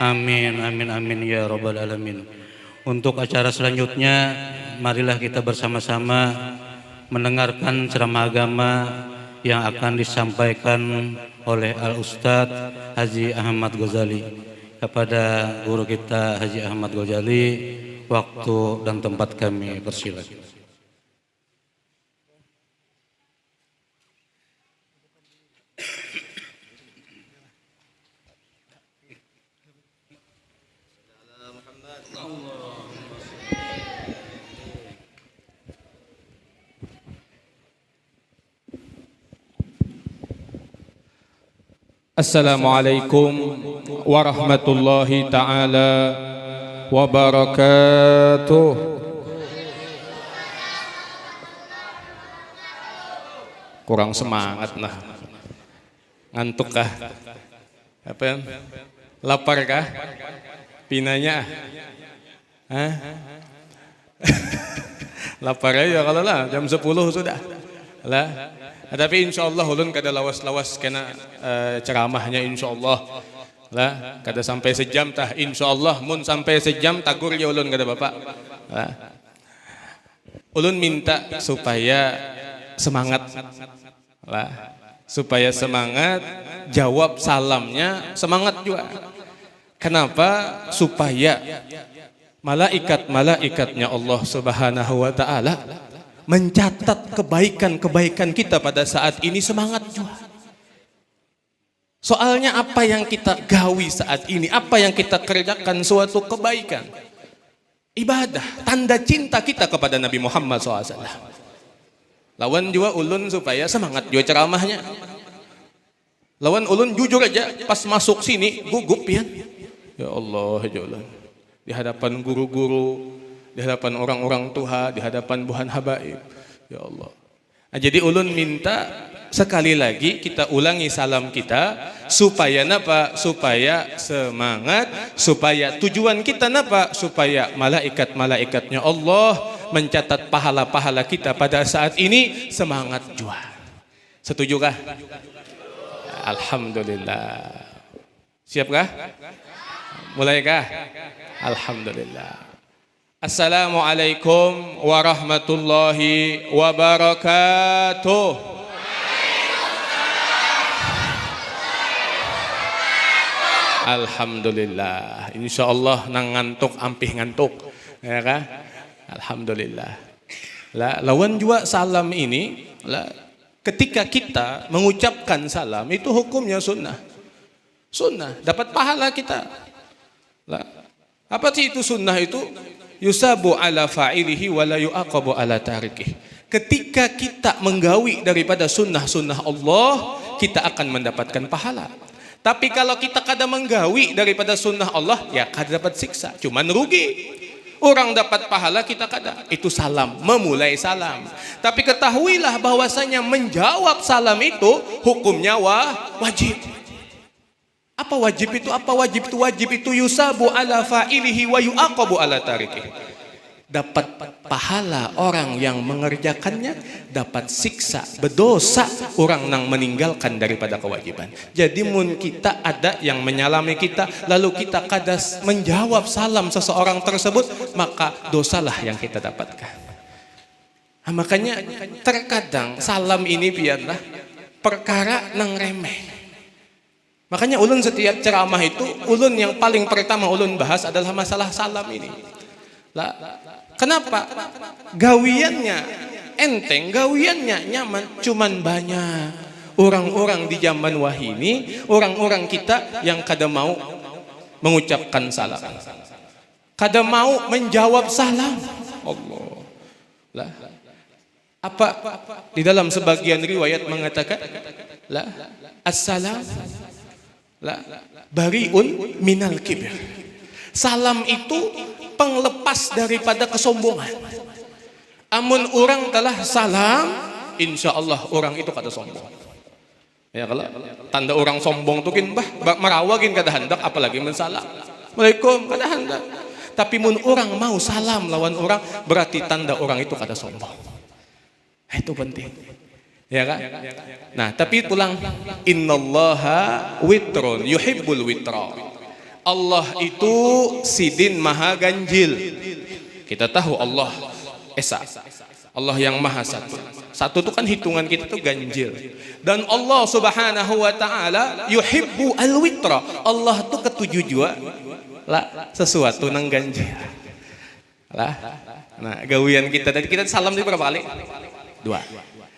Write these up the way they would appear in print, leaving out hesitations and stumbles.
Amin, amin, amin ya Rabbal Alamin. Untuk acara selanjutnya, marilah kita bersama-sama mendengarkan ceramah agama yang akan disampaikan oleh Al-Ustadz Haji Ahmad Ghazali. Kepada guru kita Haji Ahmad Ghazali, waktu dan tempat kami persilakan. Assalamualaikum warahmatullahi ta'ala wabarakatuh. Kurang semangat nah. Ngantuk kah? Apa ya? Lapar kah? Pinanya? Hah? Lapar aja kalau lah jam 10 sudah lah. Tapi insyaallah ulun kada lawas-lawas kena ceramahnya insyaallah lah, kada sampai sejam tah insyaallah. Mun sampai sejam tagur ya ulun kada bapak lah. Ulun minta supaya semangat lah, supaya semangat, jawab salamnya semangat juga. Kenapa? Supaya malaikat-malaikatnya Allah Subhanahu wa taala mencatat kebaikan-kebaikan kita pada saat ini semangat juga. Soalnya apa yang kita gawi saat ini, apa yang kita kerjakan suatu kebaikan, ibadah, tanda cinta kita kepada Nabi Muhammad SAW. Lawan juga ulun supaya semangat juga ceramahnya. Lawan ulun jujur aja pas masuk sini gugup ya. Ya Allah, ya Allah. Di hadapan guru-guru, di hadapan orang-orang tua, di hadapan buhan habaib. Ya Allah. Nah, jadi ulun minta sekali lagi kita ulangi salam kita supaya napa? Supaya semangat, supaya tujuan kita napa? Supaya malaikat-malaikatnya Allah mencatat pahala-pahala kita pada saat ini semangat jua. Setujukah? Alhamdulillah. Siapkah? Mulaikah? Alhamdulillah. Assalamualaikum warahmatullahi wabarakatuh. Alhamdulillah. Insyaallah nang ngantuk ampih ngantuk, ya kan? Alhamdulillah. Lah lawan juga salam ini, lah ketika kita mengucapkan salam itu hukumnya sunnah. Sunnah, dapat pahala kita. Lah apa sih itu sunnah itu? Yusabu ala fa'ilihi wa la yu'aqabu ala tarikih. Ketika kita menggawi daripada sunnah-sunnah Allah, kita akan mendapatkan pahala. Tapi kalau kita kada menggawi daripada sunnah Allah, ya kada dapat siksa, cuman rugi. Orang dapat pahala, kita kada. Itu salam, memulai salam. Tapi ketahuilah bahwasanya menjawab salam itu hukumnya wajib. Apa wajib itu? Apa wajib itu? Wajib itu yusabu ala fa'ilihi wa yu'aqabu ala tarikih. Dapat pahala orang yang mengerjakannya, dapat siksa, berdosa orang yang meninggalkan daripada kewajiban. Jadi mun kita ada yang menyalami kita, lalu kita kada menjawab salam seseorang tersebut, maka dosalah yang kita dapatkan. Nah, makanya terkadang salam ini biarlah perkara nang remeh. Makanya ulun setiap ceramah itu, ulun yang paling pertama ulun bahas adalah masalah salam ini. Lah, kenapa? Gawiannya enteng, gawiannya nyaman, cuman banyak orang-orang di zaman wahini, orang-orang kita yang kada mau mengucapkan salam, kada mau menjawab salam. Allah. Lah, apa di dalam sebagian riwayat mengatakan, lah, assalam la bariun minal kibir. Salam itu penglepas daripada kesombongan. Amun orang telah salam, insyaallah orang itu kada sombong. Ya kalau tanda orang sombong tuh kin merawagin kada hendak, apalagi mensalam. Waalaikum kada hendak. Tapi mun orang mau salam lawan orang, berarti tanda orang itu kada sombong. Itu penting. Ya kan? Nah, tapi tulang innallaha witrun yuhibbul witra. Allah itu Sidin Maha Ganjil. Kita tahu Allah Esa, Allah yang Maha Satu. Satu itu kan hitungan kita tuh ganjil. Dan Allah Subhanahu wa taala yuhibbu al-witra. Allah tuh ketujuh jua lah sesuatu nang ganjil. Lah. Nah, gawian kita tadi kita salam di berapa kali? Dua.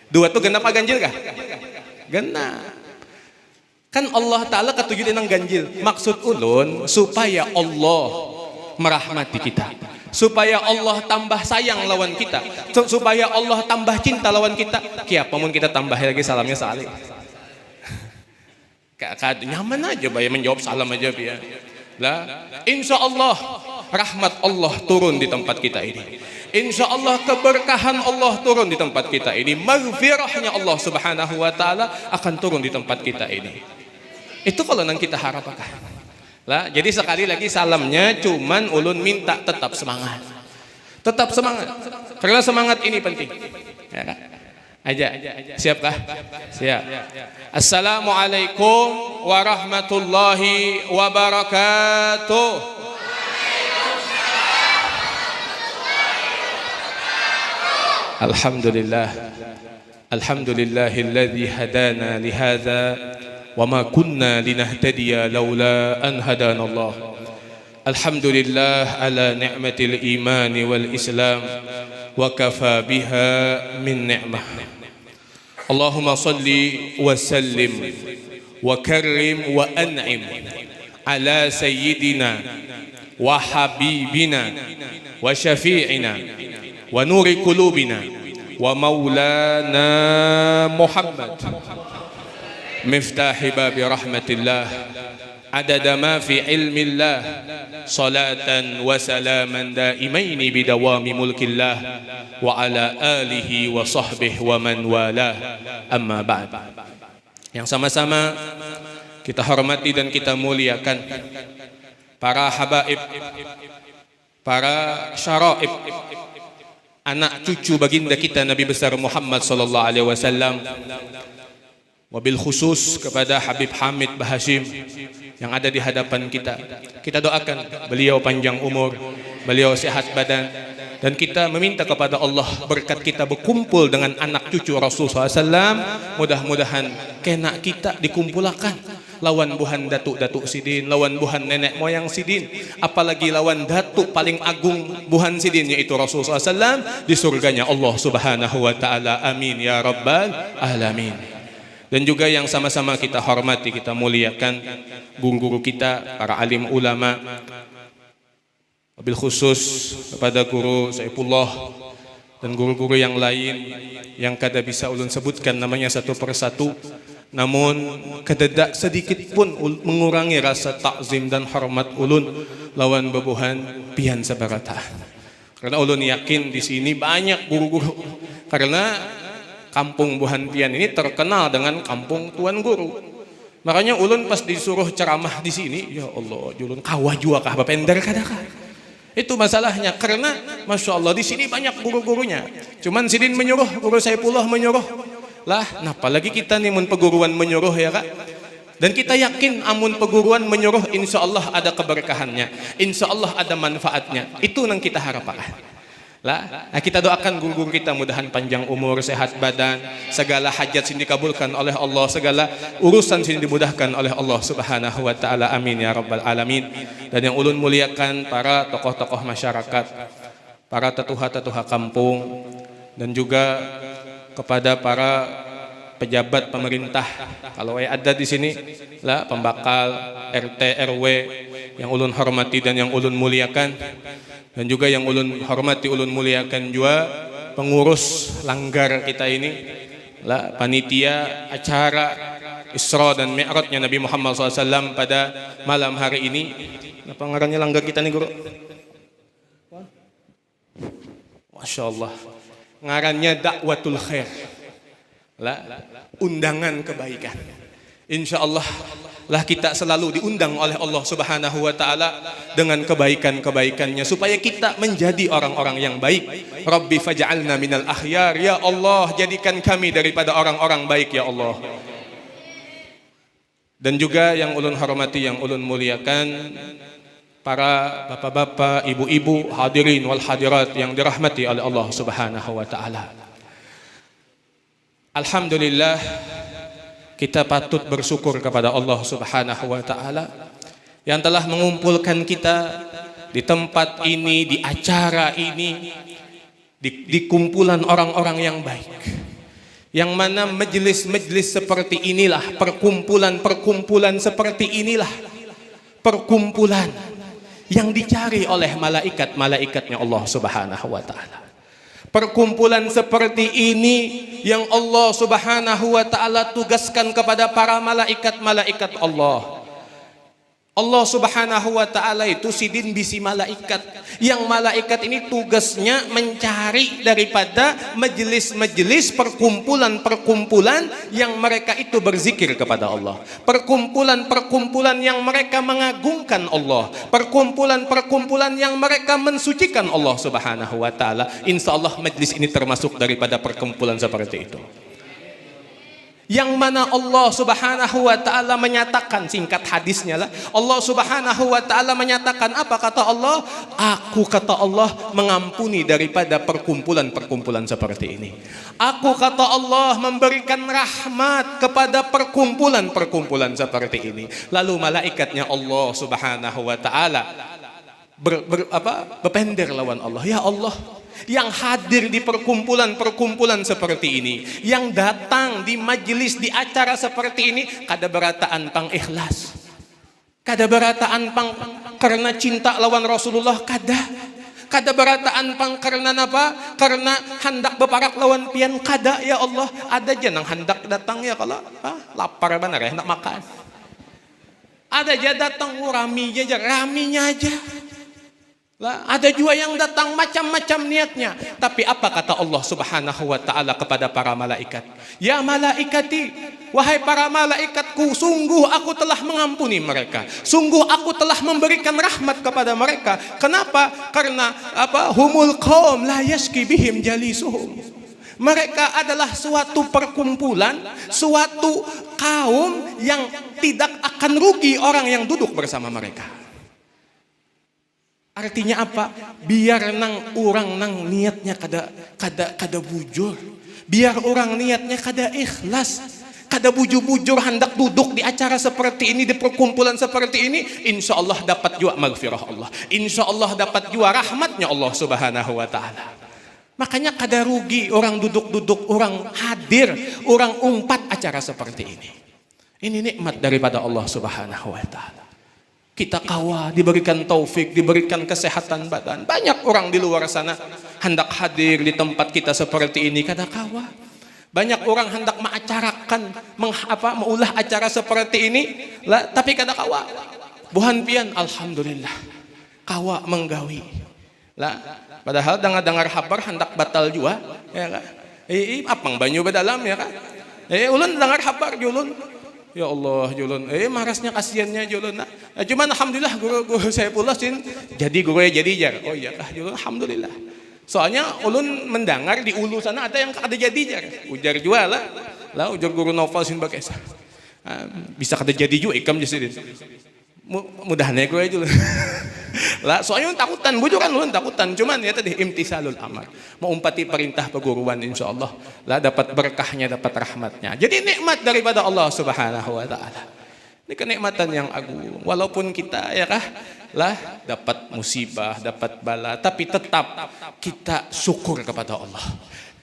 Dua tuh genap ganjil kah? Genap. Kan Allah taala ketujuh nang ganjil. Maksud ulun supaya Allah merahmati kita, supaya Allah tambah sayang lawan kita, supaya Allah tambah cinta lawan kita. Kiapa mun kita tambah lagi salamnya sekali. Nyaman aja bayar menjawab salam aja biar. Lah, insya Allah rahmat Allah turun di tempat kita ini. Insya Allah keberkahan Allah turun di tempat kita ini. Maghfirahnya Allah Subhanahu wa taala akan turun di tempat kita ini. Itu kalau nang kita harapkan. Lah, jadi sekali lagi salamnya cuman ulun minta tetap semangat. Tetap semangat. Karena semangat ini penting. Ya kan? Aja. Siapkah? Siap. Assalamualaikum warahmatullahi wabarakatuh. Alhamdulillah. Alhamdulillahilladzi hadana lihadza وما كنا لنهتدي لولا أن هدانا الله. الحمد لله على نعمة الإيمان والإسلام وكفى بها من نعمة. اللهم صل وسلم وكرم وأنعم على سيدنا وحبيبنا وشفيعنا ونور قلوبنا ومولانا محمد مفتاح باب رحمة الله عدد ما في علم الله صلاة وسلاما دائمين بدوام ملك الله وعلى آله وصحبه ومن والاه أما بعد. Yang sama-sama kita hormati dan kita muliakan para habaib, para syaraib, anak cucu baginda kita Nabi besar Muhammad sallallahu alaihi wasallam. Wabil khusus kepada Habib Hamid Bahashim yang ada di hadapan kita. Kita doakan beliau panjang umur, beliau sehat badan, dan kita meminta kepada Allah berkat kita berkumpul dengan anak cucu Rasulullah SAW. Mudah-mudahan kena kita dikumpulkan lawan buhan datuk Sidin, lawan buhan nenek moyang Sidin, apalagi lawan datuk paling agung buhan Sidin yaitu Rasulullah SAW di surganya Allah Subhanahu wa taala. Amin ya rabbal alamin. Dan juga yang sama-sama kita hormati, kita muliakan guru-guru kita, para alim ulama, wabil khusus kepada guru Saifullah dan guru-guru yang lain yang kada bisa ulun sebutkan namanya satu persatu, namun kededak sedikit pun mengurangi rasa takzim dan hormat ulun lawan bebuhan pian sabarata. Karena ulun yakin di sini banyak guru-guru, karena Kampung Buhan Pian ini terkenal dengan kampung Tuan Guru. Makanya ulun pas disuruh ceramah di sini, ya Allah, ulun kawah jua kah bapender kadakah. Itu masalahnya, karena Masya Allah di sini banyak guru-gurunya. Cuman Sidin menyuruh, guru Saifullah menyuruh. Lah, apalagi kita nih mun peguruan menyuruh ya kak. Dan kita yakin amun peguruan menyuruh insya Allah ada keberkahannya, insya Allah ada manfaatnya. Itu yang kita harapkan. Nah, kita doakan guru-guru kita mudahan panjang umur, sehat badan, segala hajat sini dikabulkan oleh Allah, segala urusan sini dimudahkan oleh Allah Subhanahu wa taala. Amin ya rabbal alamin. Dan yang ulun muliakan para tokoh-tokoh masyarakat, para tetuha-tetuha kampung, dan juga kepada para pejabat pemerintah. Kalau ada di sini lah pembakal RT RW yang ulun hormati dan yang ulun muliakan. Dan juga yang ulun hormati, ulun muliakan juga pengurus langgar kita ini, lah panitia acara Isra dan Mi'rajnya Nabi Muhammad SAW pada malam hari ini. Apa ngarannya langgar kita nih guru? Masya Allah, ngarannya Dakwatul Khair, lah undangan kebaikan. Insya Allah lah kita selalu diundang oleh Allah Subhanahu wa taala dengan kebaikan-kebaikannya supaya kita menjadi orang-orang yang baik. Rabbi faj'alna minal akhyar, ya Allah jadikan kami daripada orang-orang baik ya Allah. Dan juga yang ulun hormati, yang ulun muliakan, para bapak-bapak, ibu-ibu, hadirin wal hadirat yang dirahmati oleh Allah Subhanahu wa taala. Alhamdulillah, kita patut bersyukur kepada Allah Subhanahu wa taala yang telah mengumpulkan kita di tempat ini, di acara ini, di kumpulan orang-orang yang baik. Yang mana majelis-majelis seperti inilah, perkumpulan-perkumpulan seperti inilah, perkumpulan yang dicari oleh malaikat-malaikatnya Allah Subhanahu wa taala. Perkumpulan seperti ini yang Allah Subhanahu wa taala tugaskan kepada para malaikat-malaikat Allah. Allah Subhanahu wa taala itu sidin bisi malaikat, yang malaikat ini tugasnya mencari daripada majelis-majelis, perkumpulan-perkumpulan yang mereka itu berzikir kepada Allah, perkumpulan-perkumpulan yang mereka mengagungkan Allah, perkumpulan-perkumpulan yang mereka mensucikan Allah Subhanahu wa taala. Insyaallah majelis ini termasuk daripada perkumpulan seperti itu. Yang mana Allah Subhanahu wa taala menyatakan, singkat hadisnya lah, Allah Subhanahu wa taala menyatakan apa kata Allah? Aku, kata Allah, mengampuni daripada perkumpulan-perkumpulan seperti ini. Aku, kata Allah, memberikan rahmat kepada perkumpulan-perkumpulan seperti ini. Lalu malaikatnya Allah Subhanahu wa taala berpender lawan Allah. Ya Allah, yang hadir di perkumpulan-perkumpulan seperti ini, yang datang di majelis, di acara seperti ini, kada berataan pang ikhlas, kada berataan pang karena cinta lawan Rasulullah, kada berataan pang karena apa? Karena hendak beparak lawan pian, kada. Ya Allah, ada aja nang hendak datang ya kalau lapar benar ya, hendak makan. Ada aja datang raminya aja. Lah, ada juga yang datang macam-macam niatnya. Tapi apa kata Allah Subhanahu wa taala kepada para malaikat? Ya malaikati, wahai para malaikatku, sungguh aku telah mengampuni mereka. Sungguh aku telah memberikan rahmat kepada mereka. Kenapa? Karena apa? Humul qaum la yashki bihim jalisuhum. Mereka adalah suatu perkumpulan, suatu kaum yang tidak akan rugi orang yang duduk bersama mereka. Artinya apa? Biar nang orang nang niatnya kada bujur, biar orang niatnya kada ikhlas, kada bujur-bujur hendak duduk di acara seperti ini, di perkumpulan seperti ini, insya Allah dapat juga maghfirah Allah, insya Allah dapat juga rahmatnya Allah Subhanahu wa taala. Makanya kada rugi orang duduk-duduk, orang hadir, orang umpat acara seperti ini. Ini nikmat daripada Allah Subhanahu wa taala. Kita kawa, diberikan taufik, diberikan kesehatan badan. Banyak orang di luar sana hendak hadir di tempat kita seperti ini, kada kawa. Banyak orang hendak mengacarakan, maulah acara seperti ini, lah, tapi kada kawa. Buhan pian, alhamdulillah, kawa menggawi. Lah, padahal dengar kabar hendak batal juga, ya kan? Apang banyu bedalam ya kan? Ulun dengar kabar ulun. Ya Allah, julun. Marasnya kasihannya julun. Cuman alhamdulillah guru saya pula sin jadi guru ya jadi jar. Oh iya kah julun, alhamdulillah. Soalnya ulun mendengar di ulu sana ada yang kada jadi jar. Ujar jual lah. Lah ujar guru novel sin bakesa. Bisa kada jadi juga ikam jasidin. Mudahnya gue aja julun. Lah soalnya takutan, bujukan ulun takutan. Cuman ya tadi imtisalul amar. Mau umpati perintah peguruan insyaallah lah dapat berkahnya, dapat rahmatnya. Jadi nikmat daripada Allah Subhanahu wa taala. Ini kenikmatan yang agung. Walaupun kita ya kah lah dapat musibah, dapat bala, tapi tetap kita syukur kepada Allah.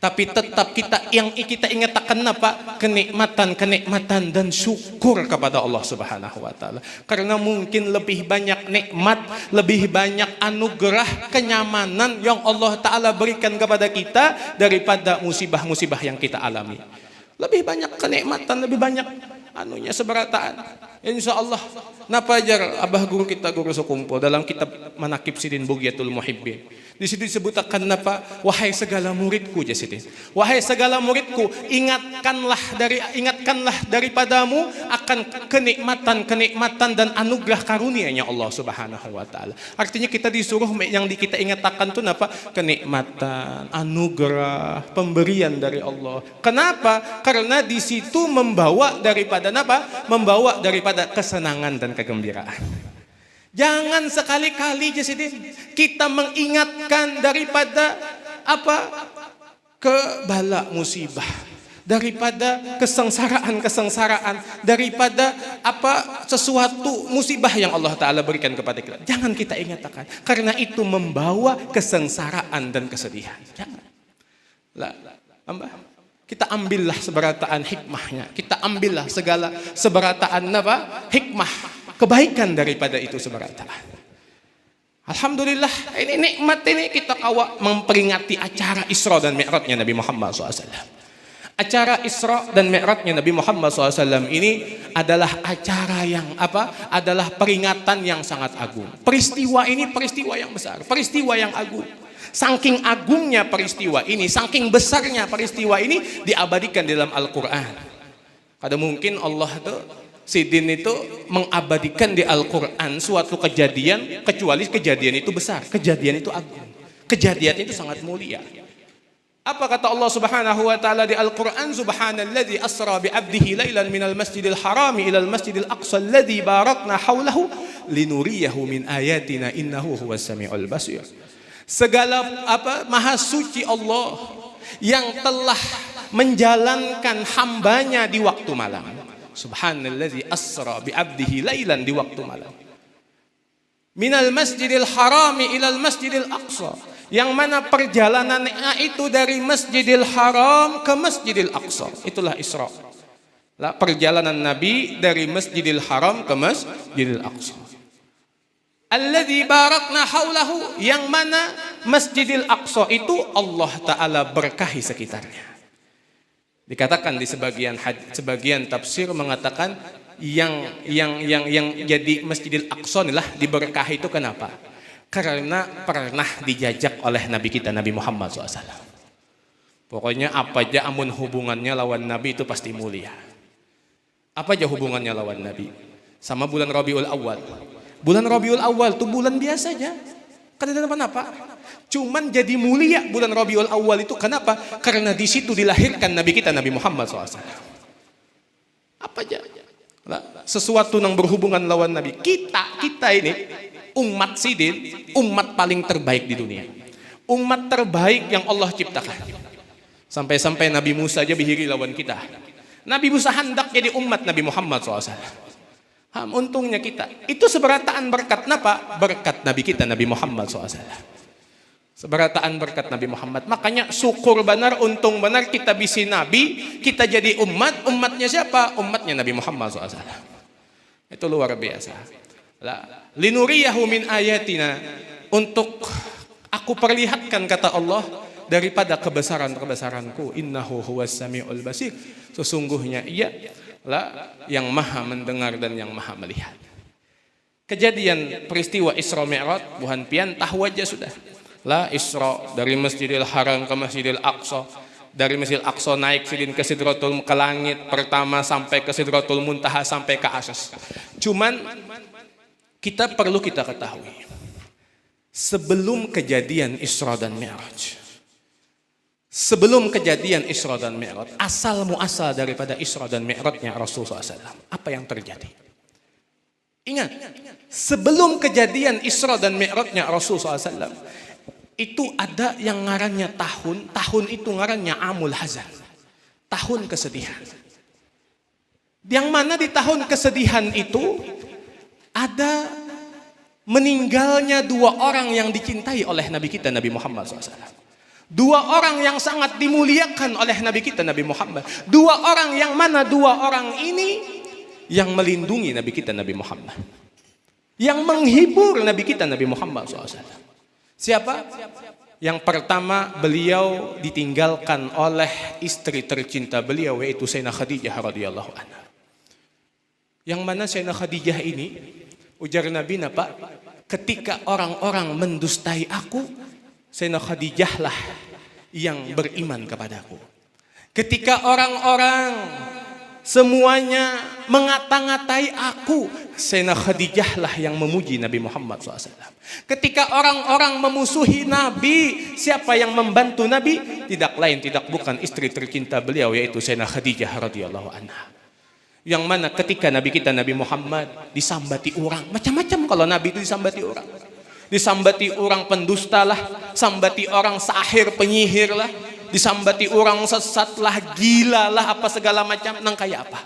Tapi tetap kita ingat akan apa? Kenikmatan dan syukur kepada Allah Subhanahu wa taala. Karena mungkin lebih banyak nikmat, lebih banyak anugerah, kenyamanan yang Allah taala berikan kepada kita daripada musibah-musibah yang kita alami. Lebih banyak kenikmatan, lebih banyak anunya seberataan. Insyaallah. Napa ajar abah guru kita, guru sekumpul dalam kitab Manaqib Sidin Bugyatul Muhibbin. Di situ disebutkan apa? Wahai segala muridku, jasidin. Wahai segala muridku, ingatkanlah daripadamu akan kenikmatan dan anugerah karunia-Nya Allah Subhanahu wa taala. Artinya kita disuruh yang kita ingatkan tuh apa? Kenikmatan, anugerah, pemberian dari Allah. Kenapa? Karena di situ membawa daripada daripada apa? Membawa daripada kesenangan dan kegembiraan. Jangan sekali-kali Jasidin kita mengingatkan daripada apa? Kebala musibah, daripada kesengsaraan, daripada apa sesuatu musibah yang Allah Ta'ala berikan kepada kita. Jangan kita ingatkan, karena itu membawa kesengsaraan dan kesedihan. Jangan. Kita ambillah seberataan hikmahnya, kita ambillah segala seberataan apa? Hikmah, kebaikan daripada itu seberataan. Alhamdulillah, ini nikmat ini kita kawa memperingati acara Isra dan Mi'rajnya Nabi Muhammad SAW. Acara Isra dan Mi'rajnya Nabi Muhammad SAW ini adalah acara yang apa? Adalah peringatan yang sangat agung. Peristiwa ini peristiwa yang besar, peristiwa yang agung. Saking agungnya peristiwa ini, saking besarnya peristiwa ini diabadikan dalam Al-Quran. Kada mungkin Allah tuh Sidin itu mengabadikan di Al-Quran suatu kejadian kecuali kejadian itu besar, kejadian itu agung, kejadian itu sangat mulia. Apa kata Allah Subhanahu wa taala di Al-Qur'an? Subhanalladzi asra bi 'abdihi lailan minal masjidil harami ilal masjidil aqsa alladzi barakna haulahu linuriyahu min ayatina innahu huwas samiul basir. Segala apa maha suci Allah yang telah menjalankan hambanya di waktu malam. Subhanalladzi asra bi 'abdihi lailan di waktu malam. Minal masjidil harami ilal masjidil aqsa, yang mana perjalanannya itu dari Masjidil Haram ke Masjidil Aqsa. Itulah Isra. Perjalanan Nabi dari Masjidil Haram ke Masjidil Aqsa. Alladzi barakna haulahu, yang mana Masjidil Aqsa itu Allah Ta'ala berkahi sekitarnya. Dikatakan di sebagian tafsir mengatakan yang jadi Masjidil Aqsa inilah diberkahi itu kenapa? Karena pernah dijajak oleh Nabi kita Nabi Muhammad SAW. Pokoknya apa aja amun hubungannya lawan Nabi itu pasti mulia. Apa aja hubungannya lawan Nabi? Sama bulan Rabiul Awal. Bulan Rabiul Awal itu bulan biasa aja. Kan ada apa-apa. Cuman jadi mulia bulan Rabiul Awal itu kenapa? Karena di situ dilahirkan Nabi kita Nabi Muhammad SAW. Apa aja? Sesuatu yang berhubungan lawan Nabi. Kita ini umat Sidin, umat paling terbaik di dunia. Umat terbaik yang Allah ciptakan. Sampai-sampai Nabi Musa aja bihiri lawan kita. Nabi Musa hendak jadi umat Nabi Muhammad SAW. Untungnya kita. Itu seberataan berkat apa? Berkat Nabi kita Nabi Muhammad SAW. Seberataan berkat Nabi Muhammad. Makanya syukur benar, untung benar kita bisa Nabi, kita jadi umat. Umatnya siapa? Umatnya Nabi Muhammad SAW. Itu luar biasa. Linuriyahu min ayatina, untuk aku perlihatkan kata Allah daripada kebesaran-kebesaranku. Innahu huwas samiul basir, sesungguhnya ia lah yang maha mendengar dan yang maha melihat. Kejadian peristiwa Isra Mi'raj buhan pian tahu aja sudah. Isra dari Masjidil Haram ke Masjidil Aqsa, dari Masjidil Aqsa naik sidin ke Sidratul, ke langit pertama sampai ke Sidratul Muntaha sampai ke Asas. Cuman kita perlu kita ketahui, sebelum kejadian Isra dan Mi'raj, sebelum kejadian Isra dan Mi'raj, asal muasal daripada Isra dan Mi'rajnya Rasulullah SAW, apa yang terjadi? Ingat, sebelum kejadian Isra dan Mi'rajnya Rasulullah SAW, itu ada yang ngarannya tahun itu ngarannya Amul Hazan, tahun kesedihan. Yang mana di tahun kesedihan itu ada meninggalnya dua orang yang dicintai oleh Nabi kita Nabi Muhammad SAW. Dua orang yang sangat dimuliakan oleh Nabi kita Nabi Muhammad. Dua orang yang mana dua orang ini yang melindungi Nabi kita Nabi Muhammad, yang menghibur Nabi kita Nabi Muhammad SAW. Siapa? Yang pertama, beliau ditinggalkan oleh istri tercinta beliau, yaitu Sayyidah Khadijah radhiyallahu anha. Yang mana Sayyidah Khadijah ini, ujar Nabi Pak, ketika orang-orang mendustai aku, Sayyidah Khadijah lah yang beriman kepadaku. Ketika orang-orang semuanya mengata-ngatai aku, Sayyidah Khadijah lah yang memuji Nabi Muhammad SAW. Ketika orang-orang memusuhi Nabi, siapa yang membantu Nabi? Tidak lain, tidak bukan istri tercinta beliau, yaitu Sayyidah Khadijah radhiyallahu anha. Yang mana ketika Nabi kita Nabi Muhammad disambati orang, macam-macam kalau Nabi itu disambati orang. Disambati orang pendusta lah, sambati orang sahir penyihir lah, disambati orang sesat lah, gila lah, apa segala macam. Nang kayak apa?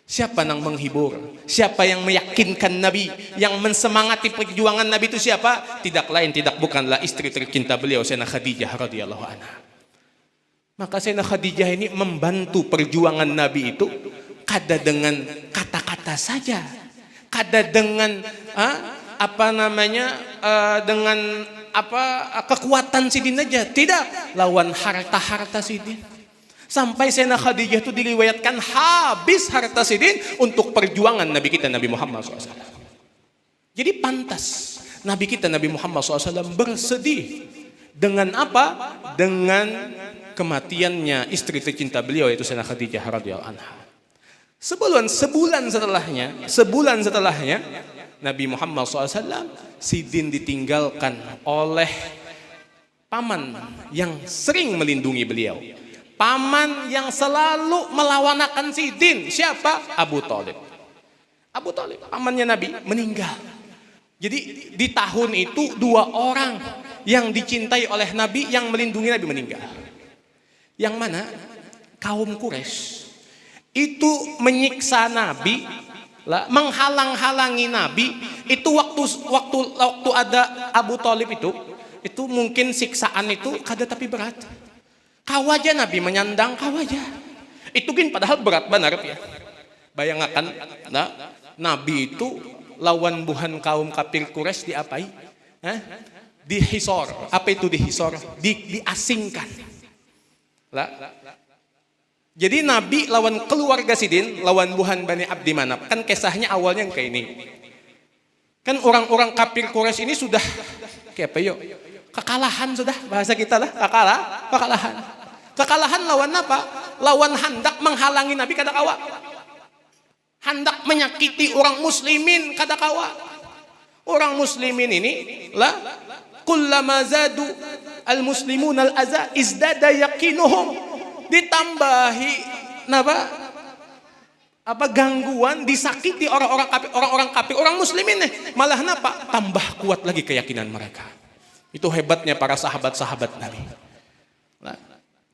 Siapa nang menghibur? Siapa yang meyakinkan Nabi? Yang mensemangati perjuangan Nabi itu siapa? Tidak lain, tidak bukanlah istri tercinta beliau, Sayyidah Khadijah radhiyallahu anha. Maka Sayyidah Khadijah ini membantu perjuangan Nabi itu kada dengan kata-kata saja, kada dengan dengan kekuatan sidin aja, tidak, lawan harta-harta sidin. Sampai Sayyidah Khadijah itu diriwayatkan habis harta sidin untuk perjuangan Nabi kita Nabi Muhammad SAW. Jadi pantas Nabi kita Nabi Muhammad SAW bersedih dengan apa? Dengan kematiannya istri tercinta beliau yaitu Sayyidah Khadijah radhiyallahu anha. Sebulan setelahnya Nabi Muhammad SAW sidin ditinggalkan oleh paman yang sering melindungi beliau, paman yang selalu melawanakan sidin. Siapa? Abu Thalib. Abu Thalib pamannya Nabi meninggal. Jadi di tahun itu 2 orang yang dicintai oleh Nabi, yang melindungi Nabi meninggal. Yang mana kaum Quraisy itu menyiksa Nabi, menghalang-halangi Nabi. Itu waktu ada Abu Thalib itu mungkin siksaan itu kada tapi berat. Kau aja Nabi menyandang, kau aja. Itu kan padahal berat benar ya. Bayangkan Nabi itu lawan buhan kaum kafir Quraisy diapai? Dihisor. Apa itu dihisor? Diasingkan. Jadi Nabi lawan keluarga sidin, lawan buhan Bani Abdi Manaf. Kan kisahnya awalnya kayak ini. Kan orang-orang kafir Quraisy ini sudah kayak apa yuk? Kekalahan sudah, bahasa kita lah, kekalahan. Kekalahan lawan apa? Lawan hendak menghalangi Nabi kada kawa. Hendak menyakiti orang muslimin kada kawa. Orang muslimin ini kullama zadu al-muslimun al-aza izdada yaqinuhum. Ditambahi gangguan, disakiti orang-orang kafir, orang muslimin malah tambah kuat lagi keyakinan mereka. Itu hebatnya para sahabat-sahabat Nabi.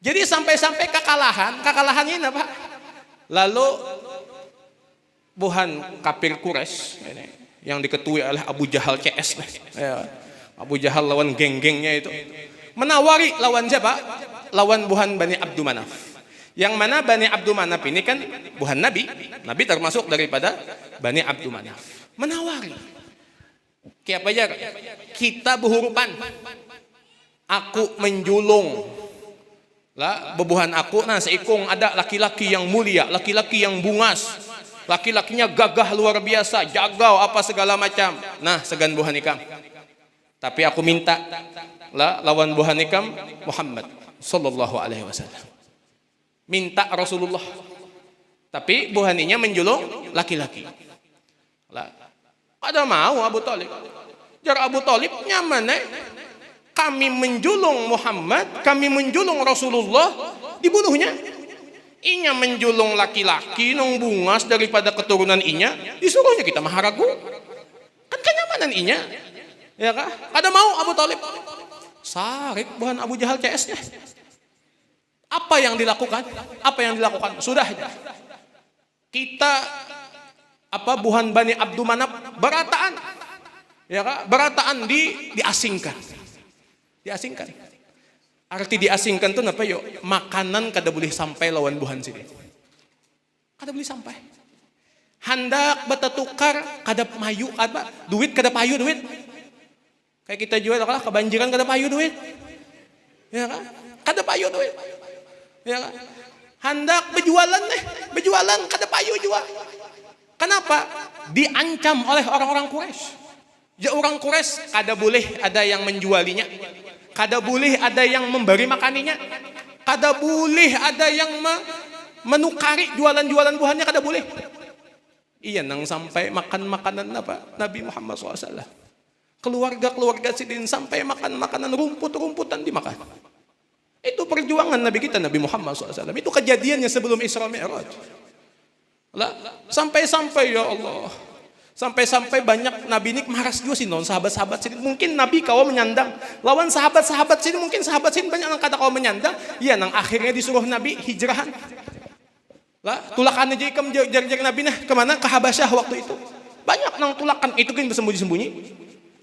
Jadi sampai kekalahan ini lalu buhan kafir Quraisy yang diketuai oleh Abu Jahal CS. Abu Jahal lawan geng-gengnya itu menawari lawan siapa? Lawan buhan Bani Abdu Manaf. Yang mana Bani Abdu Manaf ini kan buhan Nabi. Nabi termasuk daripada Bani Abdu Manaf. Menawari. Kayak apa ya? Kita berhurupan. Aku menjulung. Bebuhan aku, seikung ada laki-laki yang mulia, laki-laki yang bungas. Laki-lakinya gagah luar biasa, jagau apa segala macam. Segan buhan ikam. Tapi aku minta lawan buhan ikam Muhammad sallallahu alaihi wasallam. Minta Rasulullah. Tapi buhaninya menjulung laki-laki. Ada mau Abu Thalib. Jar Abu Thalib nyaman kami menjulung Muhammad, kami menjulung Rasulullah, dibunuhnya. Inya menjulung laki-laki nong bungas daripada keturunan inya, disuruhnya kita maharagu. Kan kenyamanan inya. Ya kah? Ada mau Abu Thalib. Sarik buhan Abu Jahal CS-nya. Apa yang dilakukan? Sudah aja. Kita buhan Bani Abdu Manaf berataan. Ya kah? Berataan diasingkan. Diasingkan. Arti diasingkan itu apa yuk? Makanan kada boleh sampai lawan buhan sini. Kada boleh sampai. Hendak betatukar kada payu duit kada payu duit. Kayak kita jual kalau kebanjiran kada payu duit. Ya kan? Kada payu duit. Ya kan? Hendak berjualan kada payu juga. Kenapa? Diancam oleh orang-orang Quraisy. Ya orang Quraisy kada boleh ada yang menjualinya. Kada boleh ada yang memberi makaninya. Kada boleh ada yang menukari jualan-jualan buahnya, kada boleh. Iya nang sampai makan makanan Nabi Muhammad SAW. Keluarga-keluarga sidin sampai makan makanan rumput-rumputan dimakan. Itu perjuangan Nabi kita Nabi Muhammad SAW. Itu kejadiannya sebelum Isra Mi'raj. Lah, sampai-sampai ya Allah. Sampai-sampai banyak Nabi ini maras juga sih non sahabat-sahabat sini. Mungkin Nabi kau menyandang lawan sahabat-sahabat sini, mungkin sahabat sini banyak yang kata kau menyandang. Iya, nang akhirnya disuruh Nabi hijrahan. Lah, tulakan aja ikam jar-jar Nabi nah kemana? Ke Habasyah waktu itu. Banyak nang tulakan itu kan bersembunyi-sembunyi.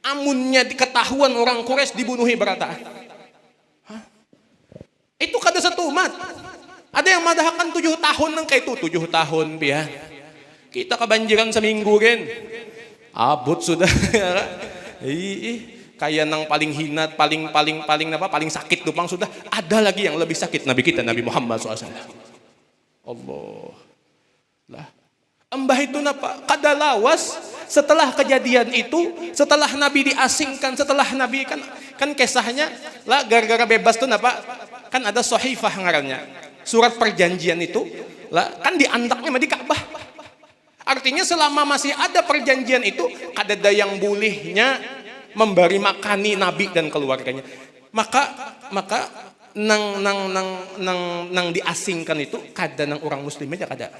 Amunnya diketahuan orang Quraisy dibunuhi berataan. Itu kada satu umat. Ada yang madahkan 7 tahun nang kayak itu 7 tahun pian. Kita kebanjiran seminggu kan. Abut sudah. Kayak nang paling hina, paling sakit tupang sudah. Ada lagi yang lebih sakit Nabi kita Nabi Muhammad SAW. Allah. Lah. Embah itu napa? Kada lawas setelah kejadian itu, setelah Nabi diasingkan, setelah Nabi kan kisahnya lah gara-gara bebas tuh napa? Kan ada sahifah ngarannya. Surat perjanjian itu lah kan diantaknya di Ka'bah. Artinya selama masih ada perjanjian itu kadada yang bolehnya memberi makani Nabi dan keluarganya. Maka nang diasingkan itu kada nang orang muslim aja kada.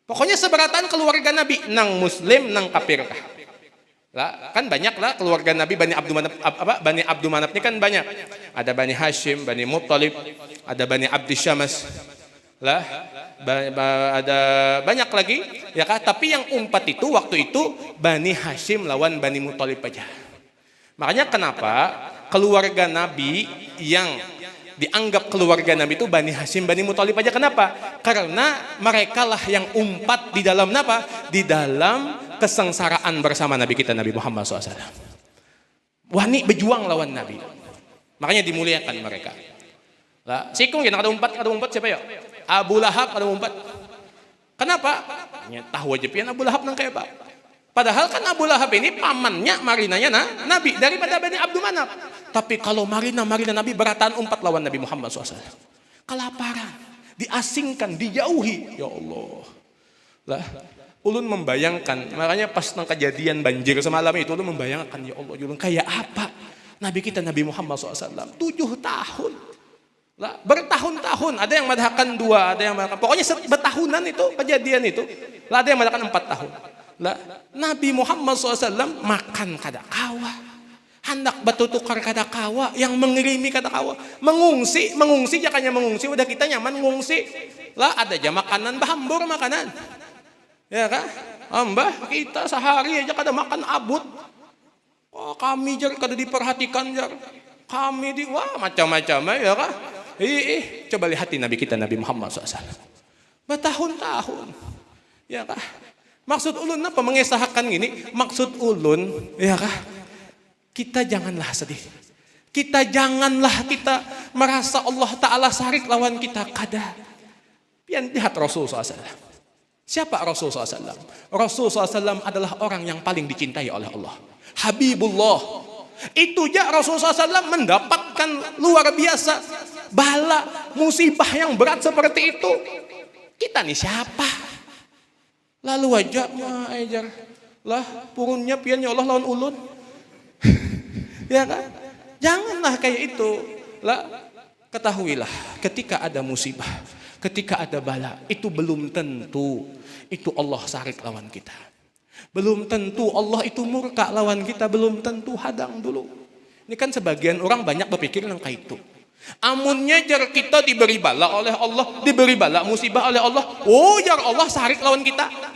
Pokoknya seberatan keluarga Nabi nang muslim nang kafir kah. Lah, kan banyak lah keluarga Nabi Bani Abdul Manaf ini kan banyak. Ada Bani Hashim, Bani Muttalib, ada Bani Abdi Syamas. Lah, ada banyak lagi ya kah? Tapi yang umpat itu waktu itu Bani Hashim lawan Bani Muttalib aja. Makanya kenapa keluarga Nabi yang dianggap keluarga Nabi itu Bani Hashim, Bani Muttalib aja. Kenapa? Karena mereka lah yang umpat di dalam apa? Di dalam kesengsaraan bersama Nabi kita Nabi Muhammad SAW. Wani berjuang lawan Nabi. Makanya dimuliakan mereka. Lah, sikung ada umpat siapa ya? Abu Lahab ada umpat. Kenapa? Ya, tahu aja pian Abu Lahab nang kayak apa? Padahal kan Abu Lahab ini pamannya marinanya Nabi daripada Bani Abdul Manaf. Tapi kalau marina Nabi berataan umpat lawan Nabi Muhammad SAW. Kelaparan, diasingkan, dijauhi. Ya Allah. Lah, ulun membayangkan, makanya pas nang kejadian banjir semalam itu ulun membayangkan ya Allah, ulun kayak apa Nabi kita Nabi Muhammad SAW 7 tahun. Lah, bertahun-tahun, ada yang madahkan 2, ada yang madahkan, pokoknya bertahunan itu kejadian itu. Lah, ada yang madahkan 4 tahun. Lah, Nabi Muhammad SAW makan kada kawa, hendak bertukar kada kawa, yang mengirimi kada kawa, mengungsi jakanya mengungsi, udah kita nyaman mengungsi. Lah, ada aja makanan bahambur makanan, ya kan? Mbah kita sehari aja kada makan abut. Oh, kami jar kada diperhatikan jar, kami wah macam-macam ya kan? Coba lihat Nabi kita Nabi Muhammad SAW bertahun-tahun, ya kan? Maksud ulun apa mengesahkan gini? Maksud ulun, ya kah? Kita janganlah sedih. Kita janganlah kita merasa Allah Ta'ala sarik lawan kita. Kada. Pian lihat Rasul SAW. Siapa Rasul SAW? Rasul SAW adalah orang yang paling dicintai oleh Allah. Habibullah. Itu aja Rasul SAW mendapatkan luar biasa bala, musibah yang berat seperti itu. Kita nih siapa? Lalu aja ajar lah purunnya pian ya Allah lawan ulun. Ya kan? Janganlah kayak itu. Lah, ketahuilah ketika ada musibah, ketika ada bala, itu belum tentu itu Allah sarik lawan kita. Belum tentu Allah itu murka lawan kita, belum tentu hadang dulu. Ini kan sebagian orang banyak berpikir tentang kayak itu. Amunnya jar kita diberi bala oleh Allah, diberi bala musibah oleh Allah. Oh, jar Allah sarik lawan kita.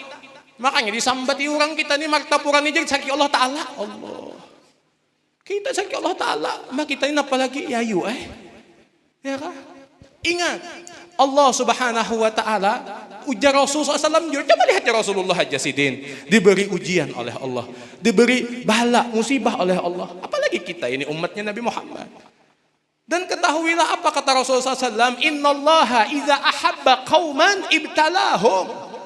Makanya disambati orang kita nih martapuran ini jadi sarik Allah Ta'ala. Allah. Kita sarik Allah Ta'ala. Mak kita ini apalagi yayu ya kan? Ingat Allah Subhanahu wa Ta'ala ujar Rasulullah SAW. Coba lihat ya Rasulullah aja sidin diberi ujian oleh Allah, diberi bala musibah oleh Allah. Apalagi kita ini umatnya Nabi Muhammad. Dan ketahuilah apa kata Rasulullah SAW, innallaha iza ahabba qauman ibtalahum.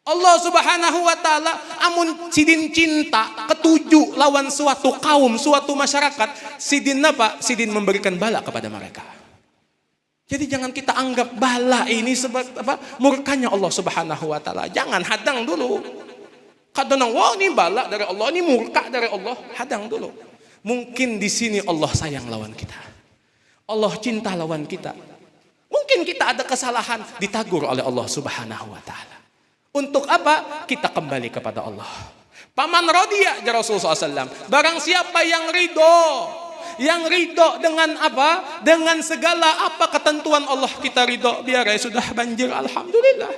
Allah Subhanahu wa Ta'ala amun sidin cinta ketuju lawan suatu kaum, suatu masyarakat, sidin apa? Sidin memberikan bala kepada mereka. Jadi jangan kita anggap bala ini sebab apa? Murkanya Allah Subhanahu wa Ta'ala. Jangan hadang dulu. Kadang wah ini bala dari Allah, ini murka dari Allah, hadang dulu. Mungkin di sini Allah sayang lawan kita. Allah cinta lawan kita. Mungkin kita ada kesalahan, ditagur oleh Allah Subhanahu wa taala. Untuk apa? Kita kembali kepada Allah. Paman rodiya ya Rasulullah SAW. Barang siapa yang ridho dengan apa? Dengan segala apa ketentuan Allah kita ridho. Biar ya sudah banjir, alhamdulillah.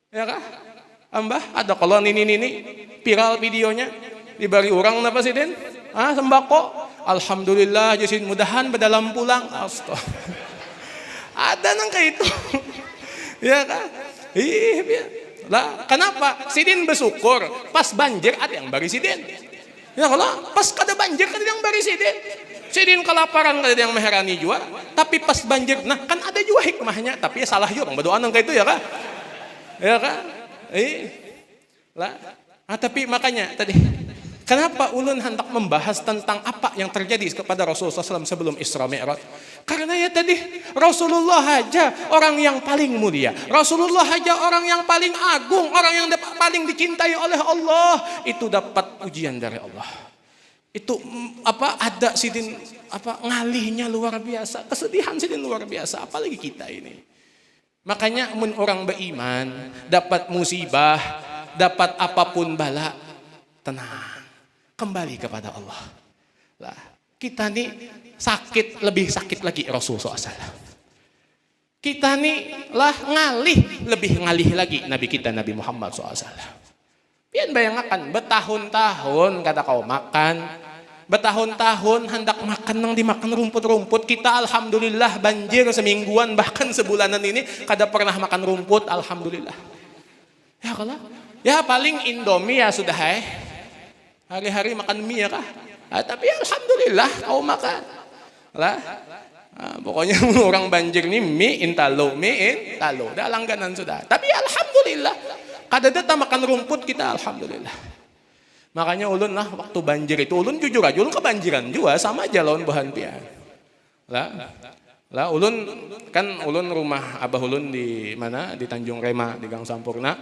Ya kah? Ambah, ada kalau ini viral videonya diberi orang apa sih Den? Sembako. Alhamdulillah, jadi mudahan berdalam pulang. Astagfirullah. Ada nang kayak itu. Ya kan? Lah, kenapa? Sidin bersyukur. Pas banjir ada yang bari sidin. Ya kalau pas kada banjir kada yang bari sidin. Sidin kelaparan kada yang meherani juga. Tapi pas banjir, nah kan ada juga hikmahnya. Tapi ya salah juga, berdoa nang kayak itu ya kan? Ya kan? Lah. Tapi makanya tadi, kenapa ulun hendak membahas tentang apa yang terjadi kepada Rasulullah SAW sebelum Isra Mi'raj? Karena ya tadi Rasulullah aja orang yang paling mulia, Rasulullah aja orang yang paling agung, orang yang paling dicintai oleh Allah, itu dapat ujian dari Allah. Itu ada sidin ngalihnya luar biasa, kesedihan sidin luar biasa, apalagi kita ini. Makanya mun orang beriman dapat musibah, dapat apapun bala, tenang, kembali kepada Allah. Lah, kita nih lebih sakit lagi Rasulullah SAW. Kita nih lebih ngalih lagi Nabi kita Nabi Muhammad SAW. Pian bayangkan bertahun-tahun kata kau makan, bertahun-tahun hendak makan nang dimakan rumput-rumput. Kita alhamdulillah banjir semingguan bahkan sebulanan ini kada pernah makan rumput, alhamdulillah. Ya kalau ya paling Indomie ya sudah hari-hari makan mie ya kah? Tapi alhamdulillah kau makan. Lah, pokoknya orang banjir nih mie intalo. Dah langganan sudah. Tapi alhamdulillah, kada data makan rumput kita alhamdulillah. Makanya ulun lah waktu banjir itu ulun jujur aja ulun kebanjiran juga sama aja lawan bahan pian. Lah ulun rumah abah ulun di mana di Tanjung Rema di Gang Sampurna.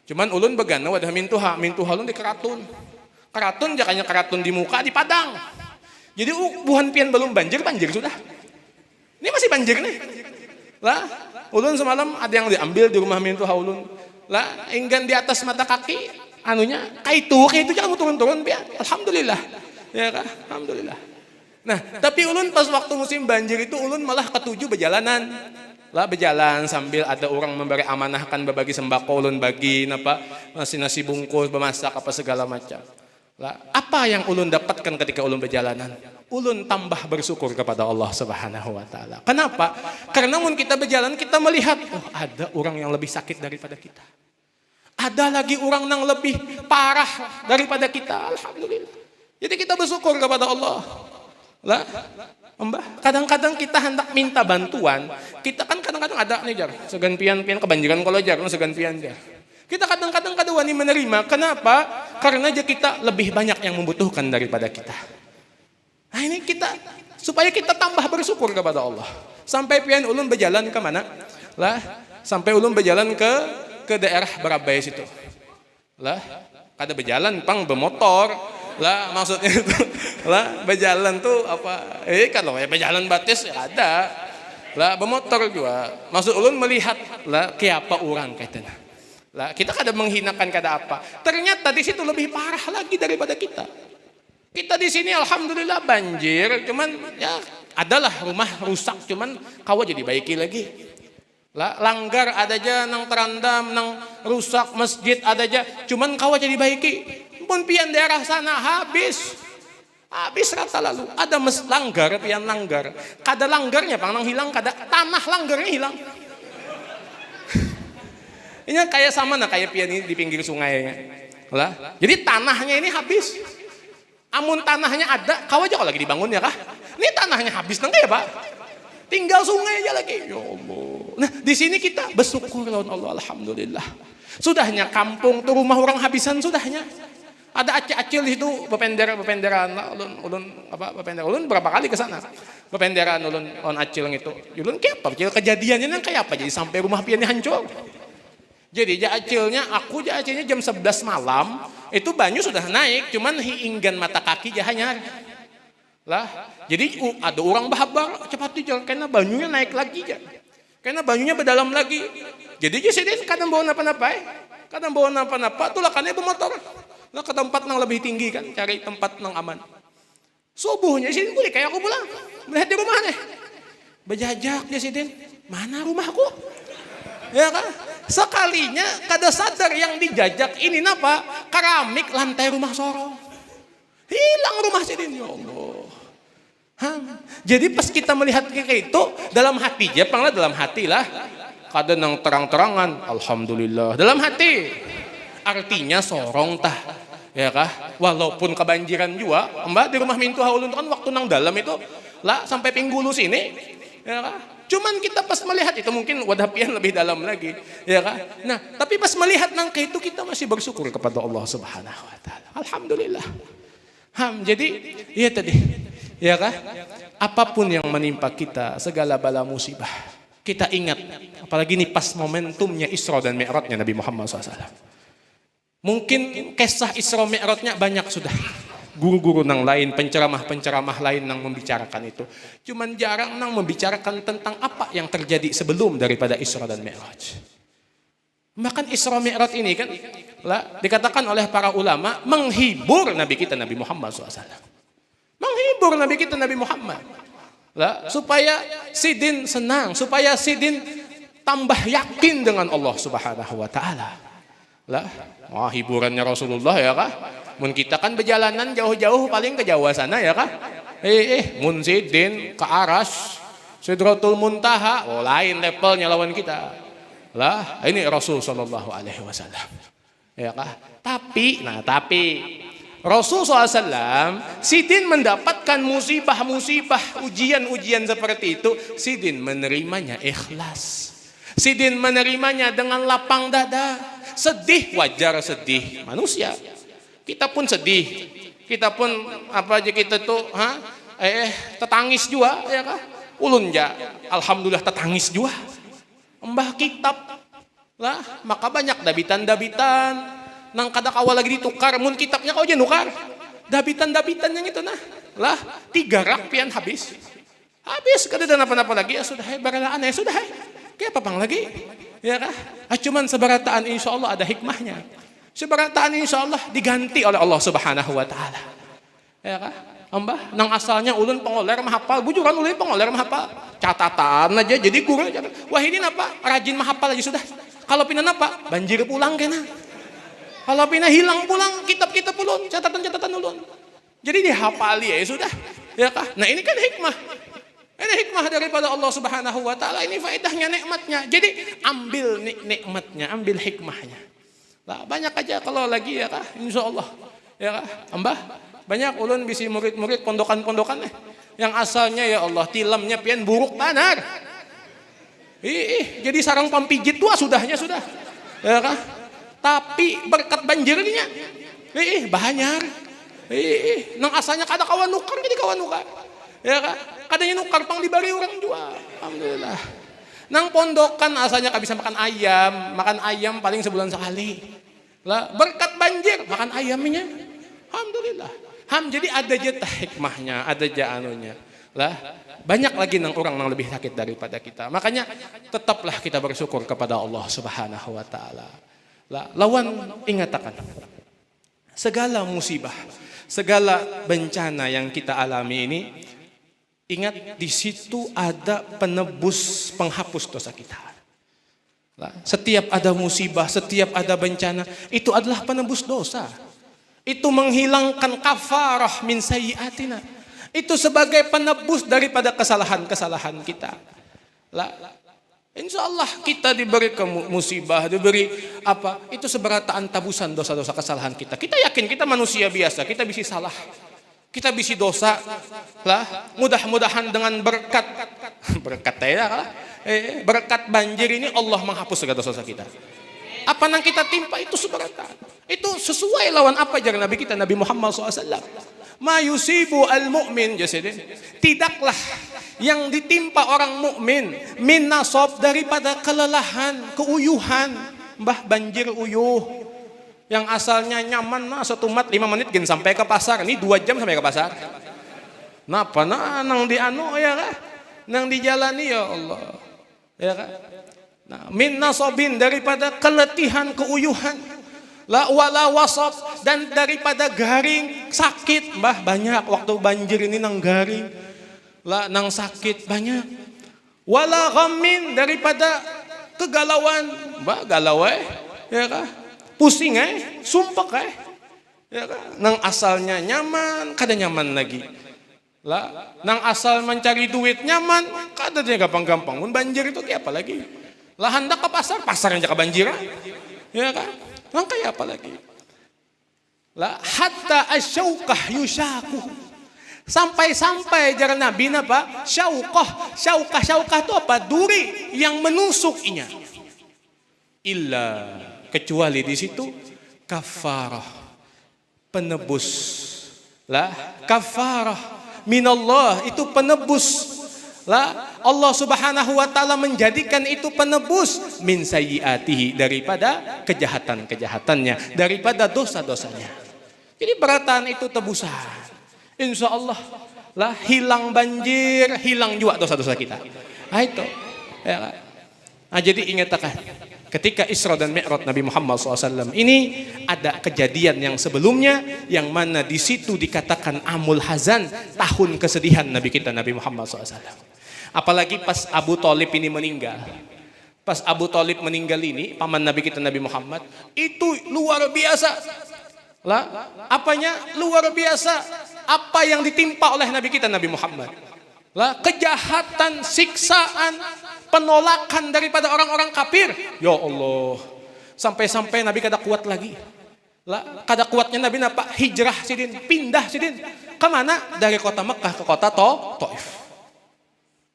Cuman ulun begana wadah mintuha ulun di Keratun. Keratun jakanya keratun di muka di Padang. Jadi buhan pian belum banjir sudah. Ini masih banjir nih. Lah, ulun semalam ada yang diambil di rumah mintuha ulun. Lah, enggan di atas mata kaki anunya kayak itu jangan turun-turun pian. Alhamdulillah. Ya kan? Alhamdulillah. Nah, tapi ulun pas waktu musim banjir itu ulun malah ketujuh berjalanan. Lah berjalan sambil ada orang memberi amanahkan berbagi sembako ulun bagi nasi bungkus bemasak apa segala macam. Lah, apa yang ulun dapatkan ketika ulun berjalanan? Ulun tambah bersyukur kepada Allah Subhanahu wa taala. Kenapa? Karena mun kita berjalan kita melihat ada orang yang lebih sakit daripada kita. Ada lagi orang yang lebih parah daripada kita. Alhamdulillah. Jadi kita bersyukur kepada Allah. Lah, Mbah, kadang-kadang kita hendak minta bantuan, kita kan kadang-kadang ada nih jar, segan pian kebanjiran kalau jar, segan pian jar. Kita kadang-kadang kada wani menerima. Kenapa? Karena aja kita lebih banyak yang membutuhkan daripada kita. Nah ini supaya kita tambah bersyukur kepada Allah. Sampai pian ulun berjalan ke mana? Lah, sampai ulun berjalan ke daerah Barabai situ. Lah, kada berjalan bermotor. Lah maksudnya itu lah berjalan tuh apa? Kalau ya berjalan batis ya ada. Lah bermotor juga. Maksud ulun melihat lah kiapa orang katanya. Lah kita kada menghinakan kada apa. Ternyata di situ lebih parah lagi daripada kita. Kita di sini alhamdulillah banjir, cuman ya adalah rumah rusak, cuman kawa jadi baiki lagi. Lah langgar ada aja nang terendam, nang rusak masjid ada aja, cuman kawa jadi baiki. Pun pian daerah sana habis rata lalu. Ada langgar, pian langgar. Kada langgarnya nang hilang, kada tanah langgarnya hilang. Ini kayak sama kayak pian ini di pinggir sungainya. Lah, jadi tanahnya ini habis. Amun tanahnya ada, kau aja kalau lagi dibangun ya kah? Ini tanahnya habis nang ya Pak. Tinggal sungai aja lagi. Ya Allah. Nah, di sini kita bersyukur lawan Allah alhamdulillah. Sudahnya kampung tuh rumah orang habisan sudahnya. Ada acil di situ bependeran ulun berapa kali ke sana. Bependeran ulun on acil gitu. Ulun kayak apa? Kejadiannya nang kayak apa jadi sampai rumah piannya hancur. Jadi acilnya jam 11 malam itu banyu sudah naik, cuman hiinggan mata kaki jahanya. Lah, jadi ada orang bahabar cepat jalan karena banyunya naik lagi ya. Karena banyunya berdalam lagi. Jadi Sidin kadang bawa napa-napa kadang bawa napa-napa tuh lakannya bermotor. Lah ke tempat yang lebih tinggi kan, cari tempat yang aman. Subuhnya Sidin boleh kayak aku pulang. Melihat di rumah nih. Bejajak dia Sidin, mana rumahku? Ya kan? Sekalinya kada sadar yang dijajak ini napa? Keramik lantai rumah sorong. Hilang rumah Sidin, ya Allah. Jadi pas kita melihat kayak itu dalam hati, Jepanglah dalam hati lah. Kadang yang terang-terangan, alhamdulillah dalam hati. Artinya sorong tah, ya kah? Walaupun kebanjiran juga, Mbak di rumah Mintu Haulun kan waktu nang dalam itu lah sampai pinggulu sini, ya kah? Cuman kita pas melihat itu mungkin wadapian lebih dalam lagi, ya kah? Nah, tapi pas melihat nang kayak itu kita masih bersyukur kepada Allah Subhanahu Wa Taala. Alhamdulillah. Jadi iya tadi. Ya kah? Apapun yang menimpa kita, segala bala musibah, kita ingat, apalagi ini pas momentumnya Isra dan Mi'rajnya Nabi Muhammad SAW. Mungkin kisah Isra Mi'rajnya banyak sudah. Guru-guru nang lain, penceramah-penceramah lain nang membicarakan itu. Cuman jarang nang membicarakan tentang apa yang terjadi sebelum daripada Isra dan Mi'raj. Bahkan Isra Mi'raj ini kan dikatakan oleh para ulama menghibur Nabi kita Nabi Muhammad SAW. Menghibur Nabi kita Nabi Muhammad. Supaya Sidin senang, supaya Sidin tambah yakin dengan Allah Subhanahu Wa Taala. Hiburannya Rasulullah ya kah? Mun kita kan berjalanan jauh-jauh paling ke Jawa sana ya kah? Mun Sidin ke Aras, Sidratul Muntaha, lain levelnya lawan kita. Ini Rasul sallallahu alaihi wasallam. Ya kah? Tapi Rasul SAW, Sidin mendapatkan musibah-musibah, ujian-ujian seperti itu, Sidin menerimanya ikhlas. Sidin menerimanya dengan lapang dada. Sedih, wajar sedih. Manusia. Kita pun sedih. Kita pun apa aja kita tuh, tetangis juga, ya kah? Ulun ja, alhamdulillah tetangis juga. Mbah kitab, maka banyak dabitan-dabitan. Nang kada kawal lagi ditukar, mun kitabnya kau aja nukar. Dabitan-dabitan yang itu 3 rak pian habis. Habis kada ada apa-apa lagi, ya sudah barataan ya sudah. Kayak apa lagi? Ya kah? Cuman sebarataan insyaallah ada hikmahnya. Sebarataan insyaallah diganti oleh Allah Subhanahu Wa Taala. Ya kah? Mbah nang asalnya ulun pengoler mahapal, bujuran ulun pengoler mahapal. Catatan aja jadi guru. Wah ini apa? Rajin mahapal aja sudah. Kalau pinan apa? Banjir pulang kena. Kalau pindah hilang pulang kitab-kitab ulun, catatan-catatan ulun. Jadi dihafali ya sudah. Ya kah? Nah ini kan hikmah. Ini hikmah daripada Allah Subhanahu Wa Taala. Ini faedahnya nikmatnya. Jadi ambil nikmatnya, ambil hikmahnya. Banyak aja kalau lagi ya kah? Insyaallah. Ya kah? Mbah, banyak ulun bisi murid-murid pondokan-pondokan yang asalnya ya Allah tilamnya pian buruk banar. Jadi sarang pampijit tua sudahnya sudah. Ya kah? Tapi berkat banjirnya, banyak. Nang asalnya kada kawan nukar jadi kawan nukar. Ya kan? Kadanya nukar pang dibari orang juga. Alhamdulillah. Nang pondokan asalnya kada bisa makan ayam paling sebulan sekali. Berkat banjir makan ayamnya. Alhamdulillah. Jadi ada aja hikmahnya, ada aja anunya. Banyak lagi nang orang nang lebih sakit daripada kita. Makanya tetaplah kita bersyukur kepada Allah Subhanahu Wa Taala. Lawan ingatakan segala musibah, segala bencana yang kita alami ini, ingat di situ ada penebus penghapus dosa kita. Setiap ada musibah, setiap ada bencana, itu adalah penebus dosa. Itu menghilangkan kafarah min sayyiatina. Itu sebagai penebus daripada kesalahan-kesalahan kita. Insya Allah kita diberi musibah, diberi apa? Itu seberataan tabusan dosa-dosa kesalahan kita. Kita yakin kita manusia biasa, kita bisa salah, kita bisa dosa. Mudah-mudahan dengan berkat banjir ini Allah menghapus segala dosa-dosa kita. Apa yang kita timpa itu seberataan. Itu sesuai lawan apa ajaran Nabi kita Nabi Muhammad SAW. Ma yusibu al-mu'min jasadin. Tidaklah yang ditimpa orang mukmin min nasab daripada kelelahan, keuyuhan. Mbah banjir uyuh. Yang asalnya nyaman satu mat 5 menit gen sampai ke pasar. Ini 2 jam sampai ke pasar. Napa nang di anu ya kah? Nang dijalani ya Allah. Ya kan? Nah, min nasabin, daripada keletihan, keuyuhan. La wala wasab, dan daripada garing, sakit. Mbah, banyak waktu banjir ini nang garing. La nang sakit banyak. Wala ghammin, daripada kegalauan. Mbah, galau ya kan? Pusing sumpek ya kan? Nang asalnya nyaman, kada nyaman lagi. Lah, nang asal mencari duit nyaman, kada dia gampang-gampang. Mun banjir itu kayak apa lagi? Lah hendak ke pasar, pasarnya kebanjiran. Ya kan? Nang kayak apa lagi? Lah hatta asyaukah yusyaku. Sampai-sampai jaran Nabi apa? Syaukah itu apa? Duri yang menusuknya. Illa, kecuali di situ kafarah, penebus. Lah, kafarah minallah, itu penebus. Lah, Allah Subhanahu wa taala menjadikan itu penebus min sayyiatihi, daripada kejahatan-kejahatannya, daripada dosa-dosanya. Jadi beratan itu tebusan. Insya Allah lah, hilang banjir, hilang juga dosa-dosa kita. Nah itu ya. Nah, jadi ingat akan ketika Isra dan Mi'raj Nabi Muhammad SAW ini ada kejadian yang sebelumnya, yang mana di situ dikatakan amul hazan, tahun kesedihan Nabi kita Nabi Muhammad SAW. Apalagi pas Abu Thalib ini meninggal. Pas Abu Thalib meninggal ini, paman Nabi kita Nabi Muhammad, itu luar biasa. Lah, apanya luar biasa? Apa yang ditimpa oleh Nabi kita Nabi Muhammad? Lah, kejahatan, siksaan, penolakan daripada orang-orang kafir. Ya Allah, sampai-sampai Nabi kada kuat lagi. Lah, kada kuatnya Nabi napa? Hijrah sidin, pindah sidin. Kemana? Dari kota Mekah ke kota Taif.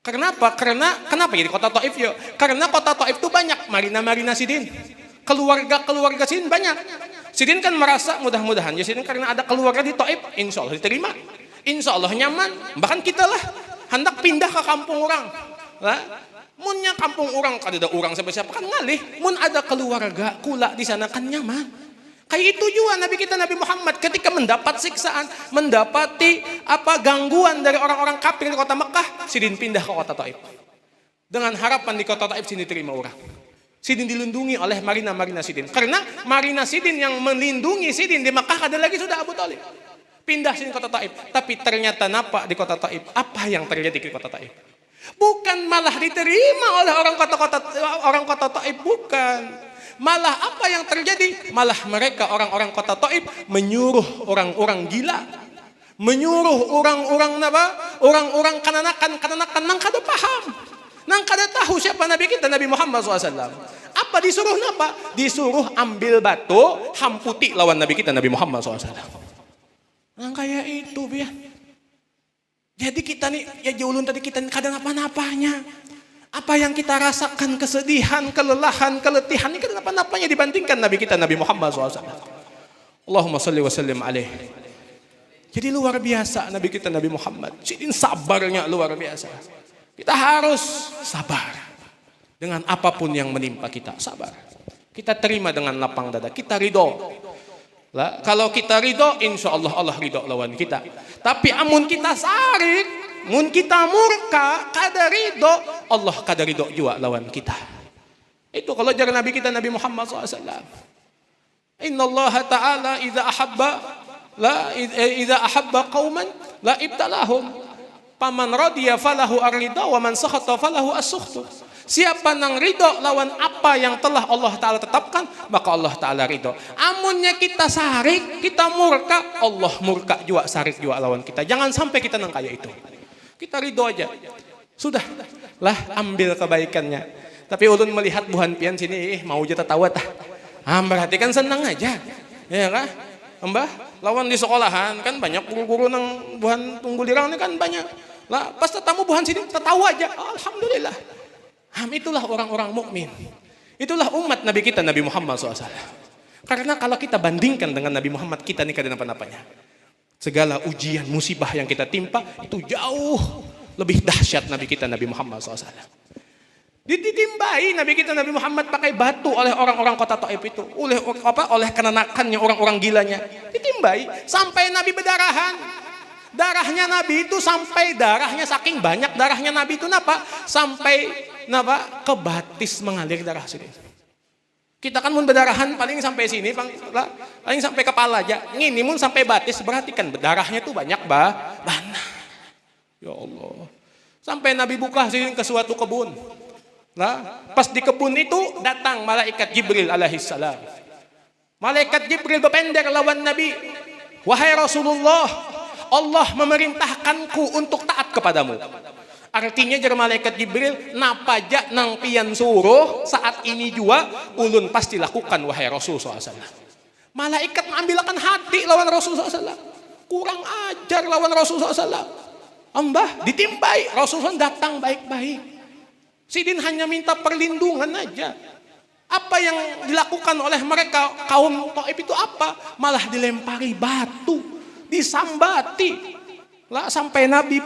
Kenapa? Kenapa jadi kota Taif yo? Karena kota Taif itu banyak marina sidin. Keluarga sidin banyak. Sidin kan merasa mudah-mudahan ya sidin karena ada keluarga di Taif, insya Allah diterima. Insya Allah nyaman. Bahkan kita lah hendak pindah ke kampung orang. Lah, munnya kampung orang kada ada orang siapa-siapa kan ngalih. Mun ada keluarga kula di sana kan nyaman. Kayak itu juga Nabi kita Nabi Muhammad ketika mendapat siksaan, mendapati gangguan dari orang-orang kafir di kota Mekah, sidin pindah ke kota Taif. Dengan harapan di kota Taif sini diterima orang. Sidin dilindungi oleh marina sidin. Karena marina sidin yang melindungi sidin di Mekah ada lagi sudah Abu Thalib. Pindah sidin kota Taif. Tapi ternyata napa di kota Taif? Apa yang terjadi di kota Taif? Bukan malah diterima oleh orang kota Taif, bukan. Malah apa yang terjadi? Malah mereka orang-orang kota Taif menyuruh orang-orang gila, menyuruh orang-orang orang-orang kananakan nang kada paham, nang kada tahu siapa Nabi kita Nabi Muhammad SAW. Apa disuruh napa? Disuruh ambil batu hamputi lawan Nabi kita Nabi Muhammad SAW. Nang kayak itu biar. Jadi kita nih ya jauhlun tadi kita kada napa-napanya. Apa yang kita rasakan, kesedihan, kelelahan, keletihan, ini kenapa-napanya dibandingkan Nabi kita Nabi Muhammad SAW. Allahumma salli wa sallim alaih. Jadi luar biasa Nabi kita Nabi Muhammad. Jadi sabarnya luar biasa. Kita harus sabar dengan apapun yang menimpa kita, sabar. Kita terima dengan lapang dada, kita ridho. Lah, kalau kita ridho, insya Allah Allah ridho lawan kita. Tapi amun kita sarik, mun kita murka, kada ridho, Allah kada ridho juga lawan kita. Itu kalau jalan Nabi kita Nabi Muhammad SAW. Inna Allah Ta'ala idza ahabba qauman la ibtalahum. Paman radiya falahu ar-ridha wa man sakhata falahu as-sukhtu. Siapa nang ridho lawan apa yang telah Allah Ta'ala tetapkan, maka Allah Ta'ala ridho. Amunnya kita sarik, kita murka, Allah murka juga, sarik juga lawan kita. Jangan sampai kita nang kayak itu. Kita ridho aja. Sudah lah, ambil kebaikannya. Tapi ulun melihat buhan pian sini, mau jata tawa tah. Berarti kan senang aja. Ya kan? Mbah, lawan di sekolahan kan banyak guru-guru nang buhan tunggulirang ini kan banyak. Lah, pas tetamu buhan sini tertawa aja. Alhamdulillah. Itulah orang-orang mukmin. Itulah umat Nabi kita Nabi Muhammad SAW. Karena kalau kita bandingkan dengan Nabi Muhammad, kita ini kada napa-napanya. Segala ujian, musibah yang kita timpa itu jauh lebih dahsyat Nabi kita Nabi Muhammad SAW. Ditimbai Nabi kita Nabi Muhammad pakai batu oleh orang-orang kota Taif itu, oleh kenanakannya orang-orang gilanya. Ditimbai sampai Nabi berdarahan. Darahnya Nabi itu sampai darahnya saking banyak darahnya Nabi itu napa? Sampai napa kebatis mengalir darah Sidin. Kita kan mun berdarahan paling sampai sini, paling sampai kepala aja. Ini mun sampai batis, berarti kan darahnya tuh banyak banyak. Ya Allah. Sampai Nabi buka Sidin ke suatu kebun. Nah, pas di kebun itu datang malaikat Jibril alaihissalam. Malaikat Jibril berpender lawan Nabi. Wahai Rasulullah, Allah memerintahkanku untuk taat kepadamu. Artinya jar malaikat Jibril, napaja nang pian suruh saat ini juga ulun pasti lakukan wahai Rasul SAW. Malaikat mengambilkan hati lawan Rasul SAW. Kurang ajar lawan Rasul SAW. Ambah ditimbai, Rasul SAW datang baik-baik. Sidin hanya minta perlindungan aja. Apa yang dilakukan oleh mereka kaum Taif itu apa? Malah dilempari batu, disambati. Lah sampai Nabi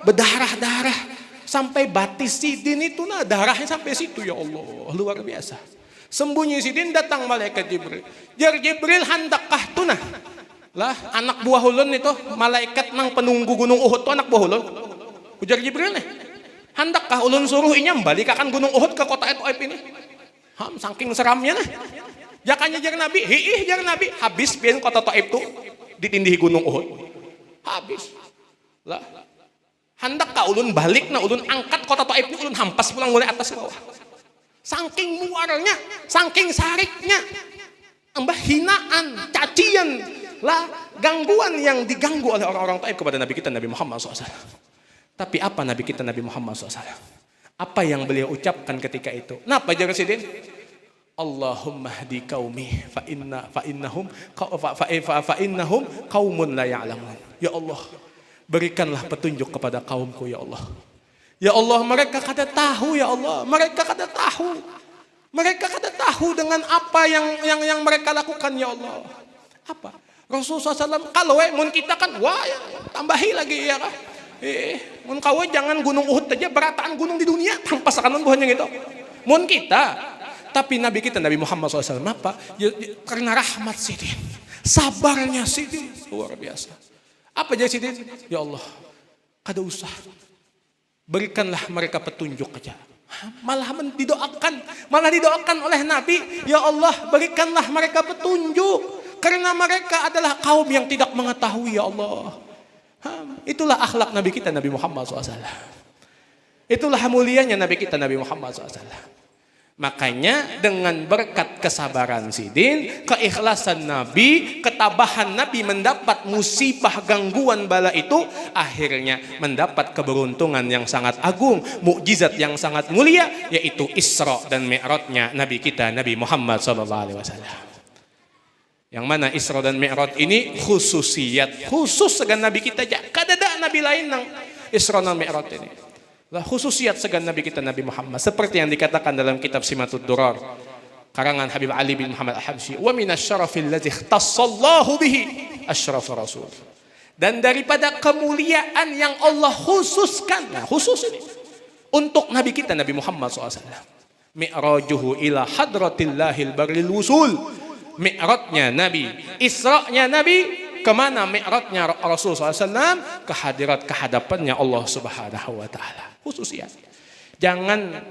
berdarah-darah, sampai batis Sidin itu nah darahnya sampai situ, ya Allah, luar biasa. Sembunyi Sidin datang malaikat Jibril. Jar Jibril handakkah tunah. Lah anak buah ulun itu malaikat nang penunggu gunung Uhud tuh anak buah ulun. Ujar Jibril nih. Handakkah ulun suruh inyam balikakan gunung Uhud ke kota Taif ini? Saking seramnya nah. Jakanya jar Nabi, hiih jar Nabi, habis pian kota Taif tuh ditindihi gunung Uhud. Habis lah. Hendak ka ulun balik na ulun angkat kota Taif ini ulun hampas pulang mulai atas ke bawah. Saking muarnya, saking sariknya, embah hinaan, cacian, lah gangguan yang diganggu oleh orang-orang Taif kepada Nabi kita Nabi Muhammad SAW. Tapi apa Nabi kita Nabi Muhammad SAW? Apa yang beliau ucapkan ketika itu? Napa jar Sidin? Allahumma hdi qaumi fa innahum qaumun la ya'lamun. Ya Allah, berikanlah petunjuk kepada kaumku ya Allah. Ya Allah, mereka kada tahu ya Allah. Mereka kada tahu. Mereka kada tahu dengan apa yang mereka lakukan ya Allah. Apa? Rasulullah SAW kalau mun kita kan wah ya, tambahi lagi ya kah? Mun kawe jangan gunung Uhud aja berataan gunung di dunia tanpa sakanon buahnya gitu. Mun kita tapi Nabi kita Nabi Muhammad SAW apa? Karena rahmat Sidin, sabarnya Sidin luar biasa. Apa jadi Sidin? Ya Allah, kada usah, berikanlah mereka petunjuk aja. Malah didoakan oleh Nabi. Ya Allah, berikanlah mereka petunjuk karena mereka adalah kaum yang tidak mengetahui ya Allah. Itulah akhlak Nabi kita Nabi Muhammad SAW. Itulah mulianya Nabi kita Nabi Muhammad SAW. Makanya dengan berkat kesabaran Sidin, keikhlasan Nabi, ketabahan Nabi mendapat musibah gangguan bala itu, akhirnya mendapat keberuntungan yang sangat agung, mukjizat yang sangat mulia, yaitu Isra dan Mi'rajnya Nabi kita Nabi Muhammad SAW. Yang mana Isra dan Mi'raj ini khususiyat khusus segan Nabi kita aja, kadada Nabi lain nang Isra dan Mi'raj ini. Lah khususiat segan Nabi kita Nabi Muhammad seperti yang dikatakan dalam kitab Simatud Durar karangan Habib Ali bin Muhammad Al-Habsyi, wa minasyarafil ladzi ikhtassallahu bihi asyrafur rasul. Dan daripada kemuliaan yang Allah khususkan, nah khusus ini untuk Nabi kita Nabi Muhammad SAW, mi'rajuhu ila hadratillahil barril wusul. Mi'rajnya Nabi, Isra'nya Nabi, kemana mi'rajnya Rasulullah SAW? Kehadirat kehadapannya Allah Subhanahu wa Ta'ala. Khususnya jangan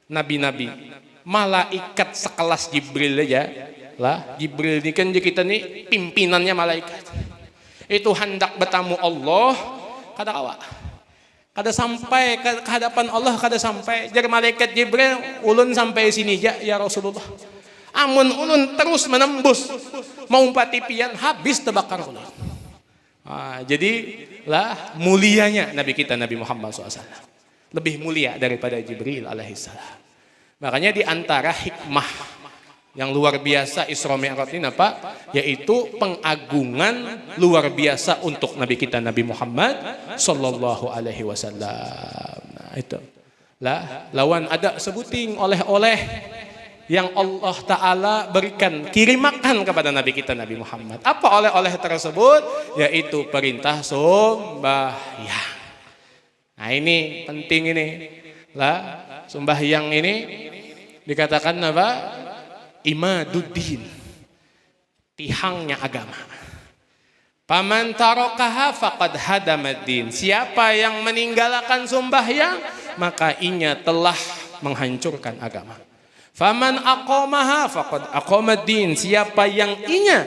nabi-nabi, malaikat sekelas Jibril aja lah. Jibril ini kan kita nih pimpinannya malaikat. Itu hendak bertamu Allah, kada sampai ke hadapan Allah, kada sampai. Jadi malaikat Jibril ulun sampai sini ya Rasulullah. Amun ulun terus menembus mau umpati pian habis terbakar ulun. Jadi lah mulianya Nabi kita Nabi Muhammad SAW lebih mulia daripada Jibril alaihissalam. Makanya di antara hikmah yang luar biasa Isra Mi'raj ini apa? Yaitu pengagungan luar biasa untuk Nabi kita Nabi Muhammad sallallahu alaihi wasallam. Nah, itu. Lah lawan ada sebuting oleh-oleh yang Allah Ta'ala berikan, kirimakan kepada Nabi kita Nabi Muhammad. Apa oleh-oleh tersebut? Yaitu perintah sembahyang. Nah ini penting ini lah, sembahyang ini dikatakan apa? Imaduddin, tihangnya agama. Paman tarakaha faqad hadamaddin. Siapa yang meninggalkan sembahyang maka inya telah menghancurkan agama. Faman aqamaha faqad aqamad-din. Siapa yang inya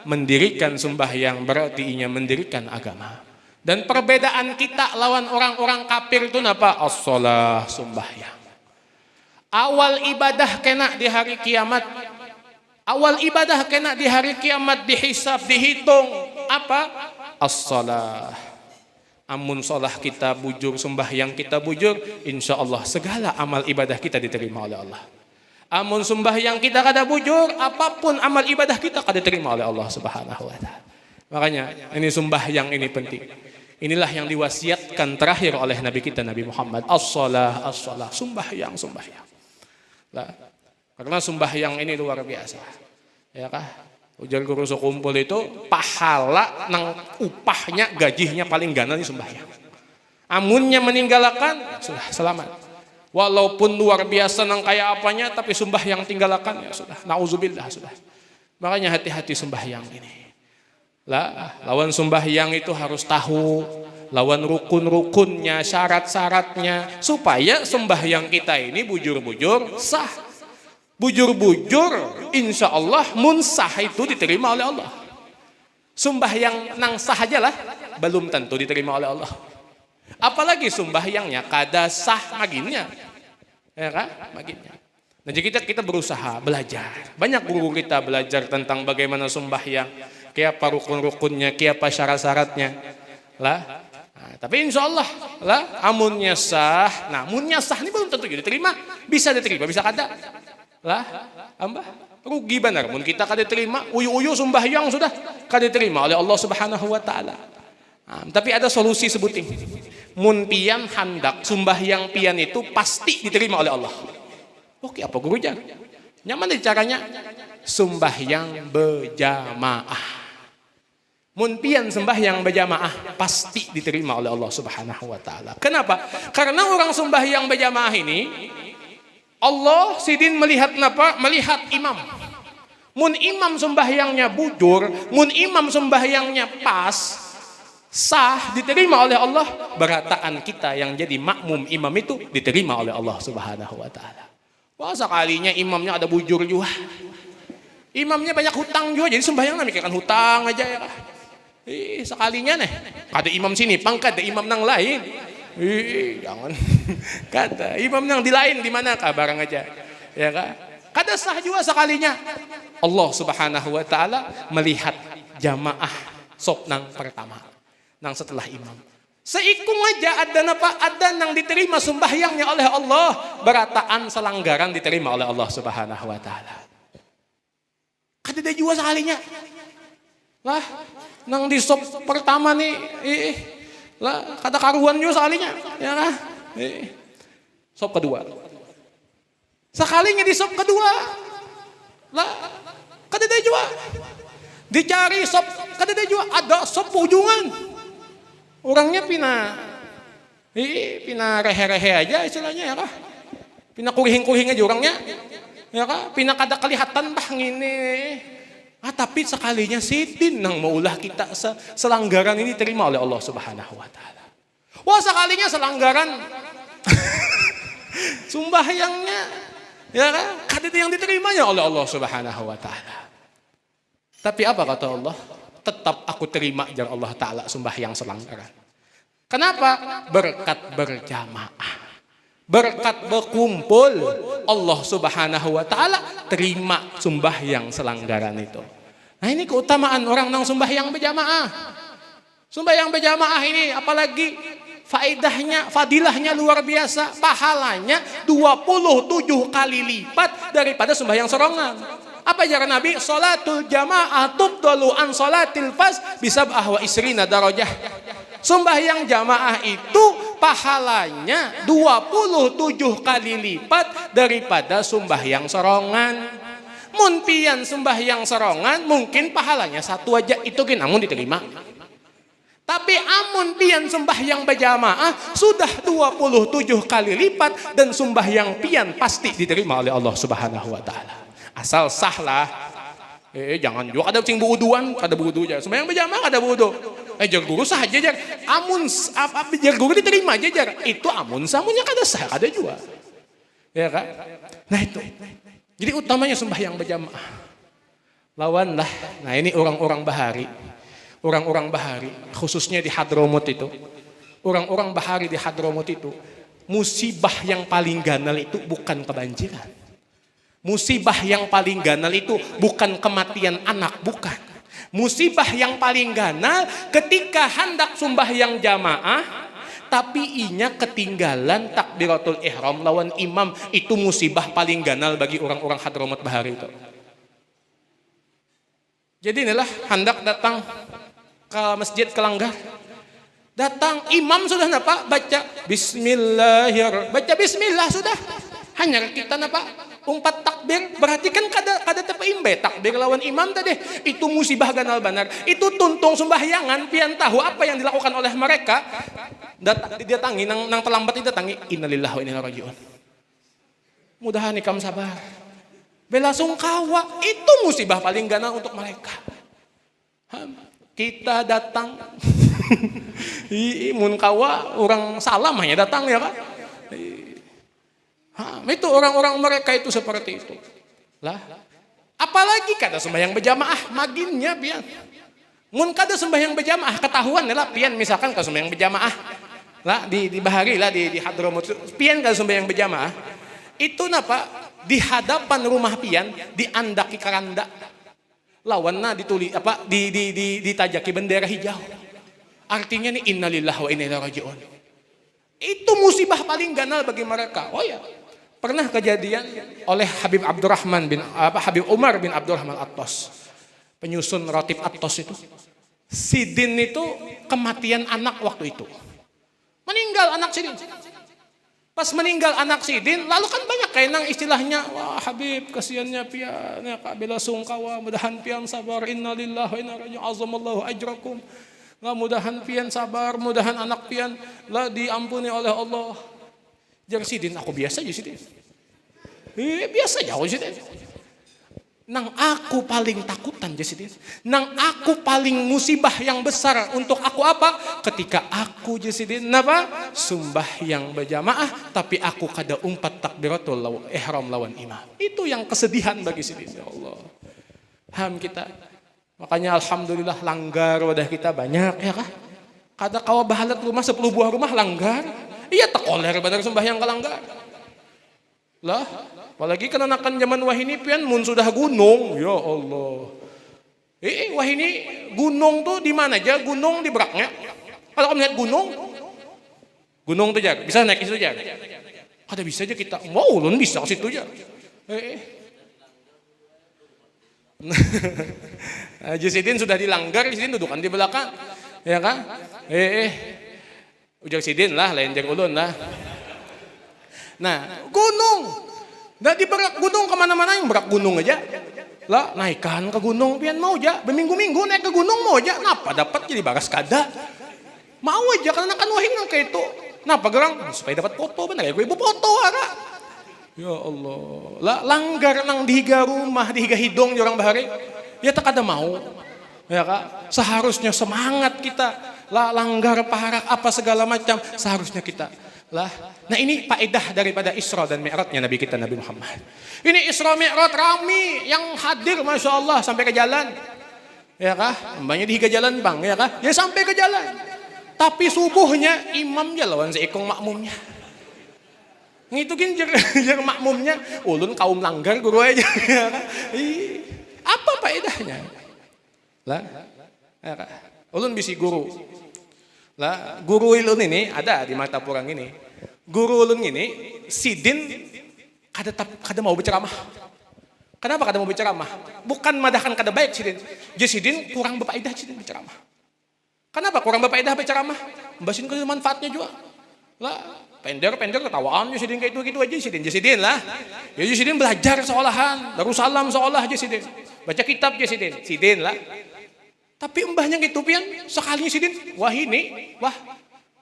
mendirikan sembahyang, berarti inya mendirikan agama. Dan perbedaan kita lawan orang-orang kafir itu apa? As-shalah, sembahyang. Awal ibadah kena di hari kiamat. Awal ibadah kena di hari kiamat, dihisab, dihitung. Apa? As-shalah. Amun sholah kita bujur, sembahyang kita bujur, insya Allah segala amal ibadah kita diterima oleh Allah. Amun sembahyang kita kada bujur, apapun amal ibadah kita kada diterima oleh Allah Subhanahu wa taala. Makanya ini sembahyang ini penting. Inilah yang diwasiatkan terakhir oleh Nabi kita Nabi Muhammad. As-shalah, as-shalah, sembahyang, sembahyang. Karena sembahyang ini luar biasa. Ya kah? Ujar guru sekumpul itu pahala nang upahnya gajinya paling gana di sembahyang. Amunnya meninggalkan sudah selamat. Walaupun luar biasa nang kayak apanya tapi sembahyang tinggalkan ya sudah. Nauzubillah sudah. Makanya hati-hati sembahyang ini. Lawan sembahyang itu harus tahu lawan rukun-rukunnya, syarat-syaratnya supaya sembahyang kita ini bujur-bujur sah. Bujur-bujur insya Allah mun sah itu diterima oleh Allah. Sembahyang nang sah aja lah belum tentu diterima oleh Allah. Apalagi sembahyangnya kada sah maginnya. Ya kan? Maginnya. Nah, jadi kita berusaha belajar. Banyak guru kita belajar tentang bagaimana sembahyang, kayak apa rukun-rukunnya, kayak apa syarat-syaratnya. Nah, tapi insya Allah amunnya sah. Nah, amunnya sah ini belum tentu diterima. Bisa diterima, bisa kada. Ambah rugi benar mun kita kada terima uyu-uyu sembahyang sudah kada terima oleh Allah Subhanahu wa taala. Tapi ada solusi sebuting. Mun pian hendak sembahyang pian itu pasti diterima oleh Allah. Oke, apa guru jar? Nyaman caranya sembahyang berjamaah. Mun pian sembahyang berjamaah pasti diterima oleh Allah Subhanahu wa taala. Kenapa? Karena orang sembahyang berjamaah ini Allah sidin melihat napa? Melihat imam. Mun imam sembahyangnya bujur, mun imam sembahyangnya pas, sah, diterima oleh Allah, berataan kita yang jadi makmum imam itu diterima oleh Allah Subhanahu wa taala. Wah, sekalinya imamnya ada bujur juga. Imamnya banyak hutang juga, jadi sembahyang mikirkan hutang aja ya. Sekalinya nih, kada imam sini, pangkat ada imam nang lain. Jangan kata imam yang di lain di mana kabar aja ya kan kada sah juga sekalinya. Allah Subhanahu wa taala melihat jamaah sop nang pertama nang setelah imam seikung aja ada napa ada nang diterima sembahyangnya oleh Allah berataan selanggaran diterima oleh Allah Subhanahu wa taala. Kada ada juga sekalinya lah nang di sop pertama nih kata karuan juga sekalinya ya kan sop kedua sekalinya di sop kedua kada ada juga dicari sop kada ada juga ada sop ujungan orangnya pina rehe-rehe aja istilahnya ya kan pina kurihing-kurihing aja orangnya ya kan pina kada kelihatan bah ngini. Tapi sekalinya sidin nang maulah kita selanggaran ini terima oleh Allah Subhanahu wa taala. Wah, sekalinya selanggaran sembahyangnya ya kan kada yang diterimanya oleh Allah Subhanahu wa taala. Tapi apa kata Allah? Tetap aku terima jar Allah taala sembahyang selanggaran. Kenapa? Berkat berjamaah. Berkat berkumpul Allah Subhanahu wa taala terima sembahyang selanggaran itu. Nah, ini keutamaan orang nang sembahyang berjamaah. Sembahyang berjamaah ini apalagi faedahnya, fadilahnya luar biasa. Pahalanya 27 kali lipat daripada sembahyang sorongan. Apa ajaran Nabi? Salatul jamaah tubdalu an salatil fas bisab'ah wa isrina darajah. Sembahyang jamaah itu pahalanya 27 kali lipat daripada sembahyang sorongan. Mun pian sembahyang sorongan mungkin pahalanya satu aja itu kan namun diterima. Tapi amun pian sembahyang berjamaah sudah 27 kali lipat dan sembahyang pian pasti diterima oleh Allah Subhanahu wa taala. Asal sahlah Jangan juga kada sing buuduan, kada buudu aja. Sembahyang berjamaah kada buudu. Jar guru sah aja jar. Amun apa jar guru diterima aja jar. Itu samunnya kada sah, kada juga. Ya kan? Nah itu. Jadi utamanya sembahyang berjamaah. Lawanlah. Nah ini orang-orang bahari. Orang-orang bahari, khususnya di Hadramut itu. Orang-orang bahari di Hadramut itu, musibah yang paling ganal itu bukan kebanjiran. Musibah yang paling ganal itu bukan kematian anak, bukan. Musibah yang paling ganal ketika hendak sembahyang jamaah tapi inya ketinggalan takbiratul ihram lawan imam, itu musibah paling ganal bagi orang-orang Hadramut Bahari itu. Jadi inilah hendak datang ke masjid ke Langgar. Datang imam sudah napa baca bismillahirrahmanirrahim. Baca bismillah sudah. Hanya kita napa umpat takbir, berarti kan kada tepaimbe takbir lawan imam tadi. Itu musibah ganal banar. Itu tuntung sembahyangan pian tahu apa yang dilakukan oleh mereka. Datangi nang terlambat itu datangi innalillahi wa inna ilaihi rajiun. Mudahan ikam sabar. Bela sungkawa itu musibah paling ganal untuk mereka. Kita datang imun kawa orang salam hanya datang ya kan. Itu orang-orang mereka itu seperti itu. Lah, apalagi kada sembahyang berjamaah maginnya pian. Mun kada sembahyang berjamaah ketahuan lah pian misalkan kada sembahyang berjamaah. Lah di Bahari lah di Hadramut pian kada sembahyang berjamaah. Itu napa di hadapan rumah pian diandaki karanda. Lawanna dituli apa ditajaki bendera hijau. Artinya nih innalillahi wa inna ilaihi rajiun. Itu musibah paling ganal bagi mereka. Oh ya. Pernah kejadian oleh Habib Umar bin Abdurrahman Attos, penyusun Ratib Attos itu. Sidin itu kematian anak waktu itu. Meninggal anak Sidin. Pas meninggal anak Sidin, lalu kan banyak kainang istilahnya, wah Habib kasihannya pian, ya Kak bela sungkawa, mudahan pian sabar, innalillahi wa inna ilaihi raji'un, azamallahu ajrakum. Lah mudahan pian sabar, mudahan anak pian lah diampuni oleh Allah. Jar Sidin, aku biasa aja Sidin. Biasa aja Sidin. Nang aku paling takutan aja Sidin. Nang aku paling musibah yang besar untuk aku apa? Ketika aku aja Sidin, napa? Sembahyang berjamaah tapi aku kada umpat takbiratul ihram lawan imam. Itu yang kesedihan bagi Sidin, ya Allah. Kita. Makanya alhamdulillah Langgar wadah kita banyak ya kah? Kada kawa bahalat rumah 10 buah rumah Langgar. Iya tekoler benar sembahyang ke Langgar. Lah, apalagi kenanakan zaman wahini pian mun sudah gunung, ya Allah. Wahini gunung tuh di mana aja? Gunung di Beraknya. Kalau kamu lihat gunung tuh jar, bisa naik itu jar. Kada bisa aja kita. Mau ulun bisa ke situ jar. Jusidin sudah di Langgar, Jusidin dudukan di belakang. Ya kan? Ujang Sidin lah, lain jang ulun lah. Nah, gunung. Nah di Berak gunung kemana-mana yang Berak gunung aja. Lah naikkan ke gunung pian mau aja. Berminggu-minggu naik ke gunung mau aja. Napa dapat jadi bagas kada? Mau aja karena kan wahin yang kayak itu. Napa gerang? Supaya dapat foto bener ya gue ibu foto ara. Ya Allah. Lah Langgar nang dihiga rumah, dihiga hidung di orang Bahari. Ya tak ada mau. Ya Kak, seharusnya semangat kita. Lah Langgar parak apa segala macam seharusnya kita lah. Nah ini faedah daripada Isra dan Mi'rajnya Nabi kita Nabi Muhammad. Ini Isra Mi'raj rami yang hadir Masya Allah sampai ke jalan. Ya kah? Mbaknya dihiga jalan bang ya kah? Ya sampai ke jalan. Tapi subuhnya imamnya lawan seekong makmumnya. Ngitungin jer makmumnya. Ulun kaum Langgar guru aja. Ya kah? Apa faedahnya? Lah, ya kah? Ulun bisi guru. Lah, guru ulun ini ada di mata purang ini. Guru ulun ini Sidin kada mau berceramah. Kenapa kada mau berceramah? Bukan madahkan kada baik Sidin. Sidin kurang berfaedah Sidin berceramah. Kenapa kurang berfaedah berceramah? Basin ke manfaatnya juga. Lah, pender ketawaan Sidin kayak itu aja Sidin lah. Ya Sidin belajar seolahan, Darussalam seolah Sidin. Baca kitab Sidin lah. Tapi mbahnya gitu pian sekalinya Sidin wah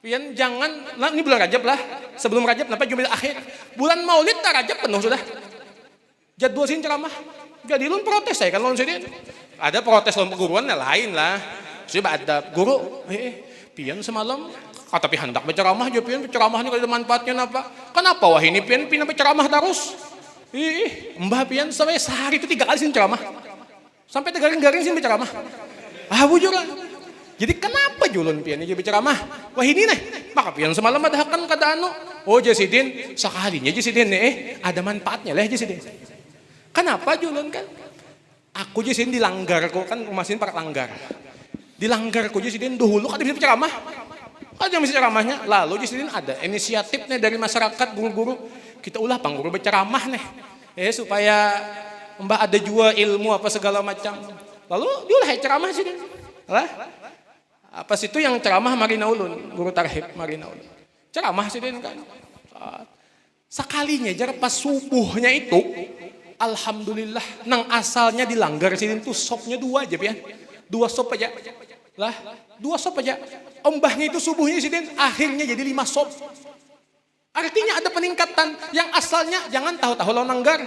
pian jangan lah ini bulan Rajab lah sebelum Rajab kenapa Jumat akhir bulan Maulid tak Rajab penuh sudah jadwal Sidin ceramah Jadi ulun protes saya kan ulun sedih. Ada protes ulun perguruan lain lah. Coba ada guru, pian semalam kata pi hendak berceramah jo pian berceramahnya kalau ada manfaatnya apa? Kenapa wah ini pian berceramah terus? Mbah pian sampai sehari itu 3 kali sih ceramah. Sampai tegaring-garing sih berceramah. Bujur lah. Jadi kenapa julun pian jadi berceramah? Wah ini nih, maka pian semalam ada kan kada anu. Oh Jasidin, sekalinya Jasidin ada manfaatnya lah Jasidin. Kenapa julun kan? Aku Jasidin dilanggar kok kan rumah sini pakai langgar. Dilanggar kok Jasidin dahulu kada bisa berceramah. Kada bisa ceramahnya. Lalu Jasidin ada inisiatifnya dari masyarakat guru-guru. Kita ulah pangguru berceramah nih. Supaya mbak ada jua ilmu apa segala macam. Lalu diulah ceramah sih. Lah. Apa situ yang ceramah Marina Ulun, guru tarhib Marina Ulun. Ceramah sih kan. Sekalinya jar pas subuhnya itu alhamdulillah nang asalnya dilanggar sih itu sopnya 2 aja pian. 2 sop aja. Lah, 2 sop aja. Ombahnya itu subuhnya sih akhirnya jadi 5 sop. Artinya ada peningkatan yang asalnya jangan tahu-tahu lo nanggar.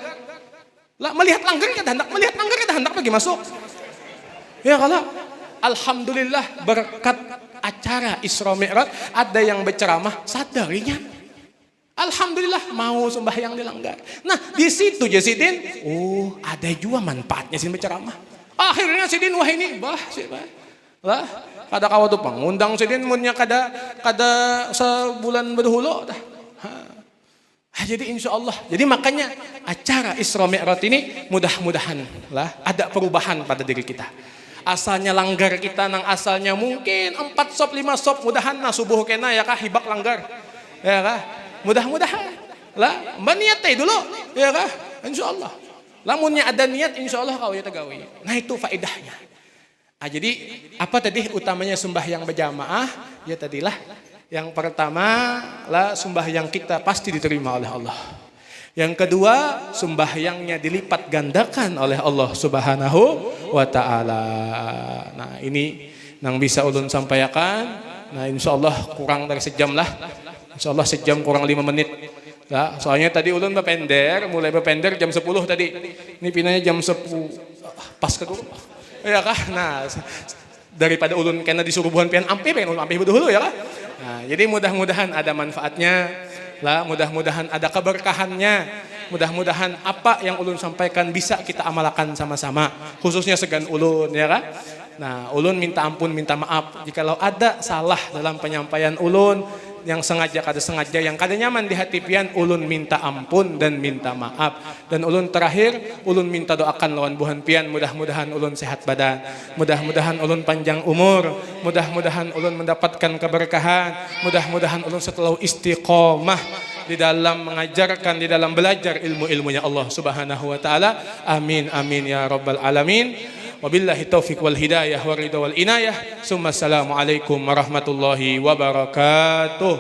Lah melihat langgar kada hendak lagi masuk. Ya kalau alhamdulillah berkat acara Isra Mi'raj ada yang berceramah sadarinya. Alhamdulillah mau sembahyang dilanggar. Nah di situ Jasidin, ada juga manfaatnya sih berceramah. Akhirnya Sidin wah ini lah kada kawa tuh pangundang Sidin munnya kada sebulan berdahulu dah. Jadi insya Allah. Jadi makanya acara Isra Mi'raj ini mudah-mudahan lah ada perubahan pada diri kita. Asalnya langgar kita nang asalnya mungkin 4 sop 5 sop mudahan nah subuh kena ya kah hibak langgar. Ya kah? Mudah-mudahan. Lah, mbak niat dulu. Ya kah? Insya Allah. Lamunnya ada niat insya Allah kau ya tegawi. Nah itu faedahnya. Jadi apa tadi utamanya sembahyang berjamaah? Ya tadilah. Yang pertama lah sembahyang kita pasti diterima oleh Allah. Yang kedua sembahyangnya dilipat gandakan oleh Allah Subhanahu wa ta'ala. Nah ini yang bisa ulun sampaikan. Nah insya Allah kurang dari sejam lah. Insya Allah sejam kurang 5 menit. Nah, soalnya tadi ulun mulai berpender jam 10 tadi. Ini pinanya jam 10 pas ke guru. Ya kah? Nah daripada ulun kena disuruh buhan pian ampe pengen ulun ampe dulu ya kah? Nah, jadi mudah-mudahan ada manfaatnya lah, mudah-mudahan ada keberkahannya, mudah-mudahan apa yang ulun sampaikan bisa kita amalkan sama-sama, khususnya segan ulun ya kan. Nah, ulun minta ampun, minta maaf jikalau ada salah dalam penyampaian ulun yang sengaja kada sengaja, yang kada nyaman di hati pian, ulun minta ampun dan minta maaf. Dan ulun terakhir, ulun minta doakan lawan buhan pian, mudah-mudahan ulun sehat badan, mudah-mudahan ulun panjang umur, mudah-mudahan ulun mendapatkan keberkahan, mudah-mudahan ulun selalu istiqomah di dalam mengajarkan, di dalam belajar ilmu-ilmunya Allah Subhanahu wa taala. Amin amin ya rabbal alamin. Wabillahi taufiq wal hidayah wa ridha wal inayah. Assalamualaikum warahmatullahi wabarakatuh.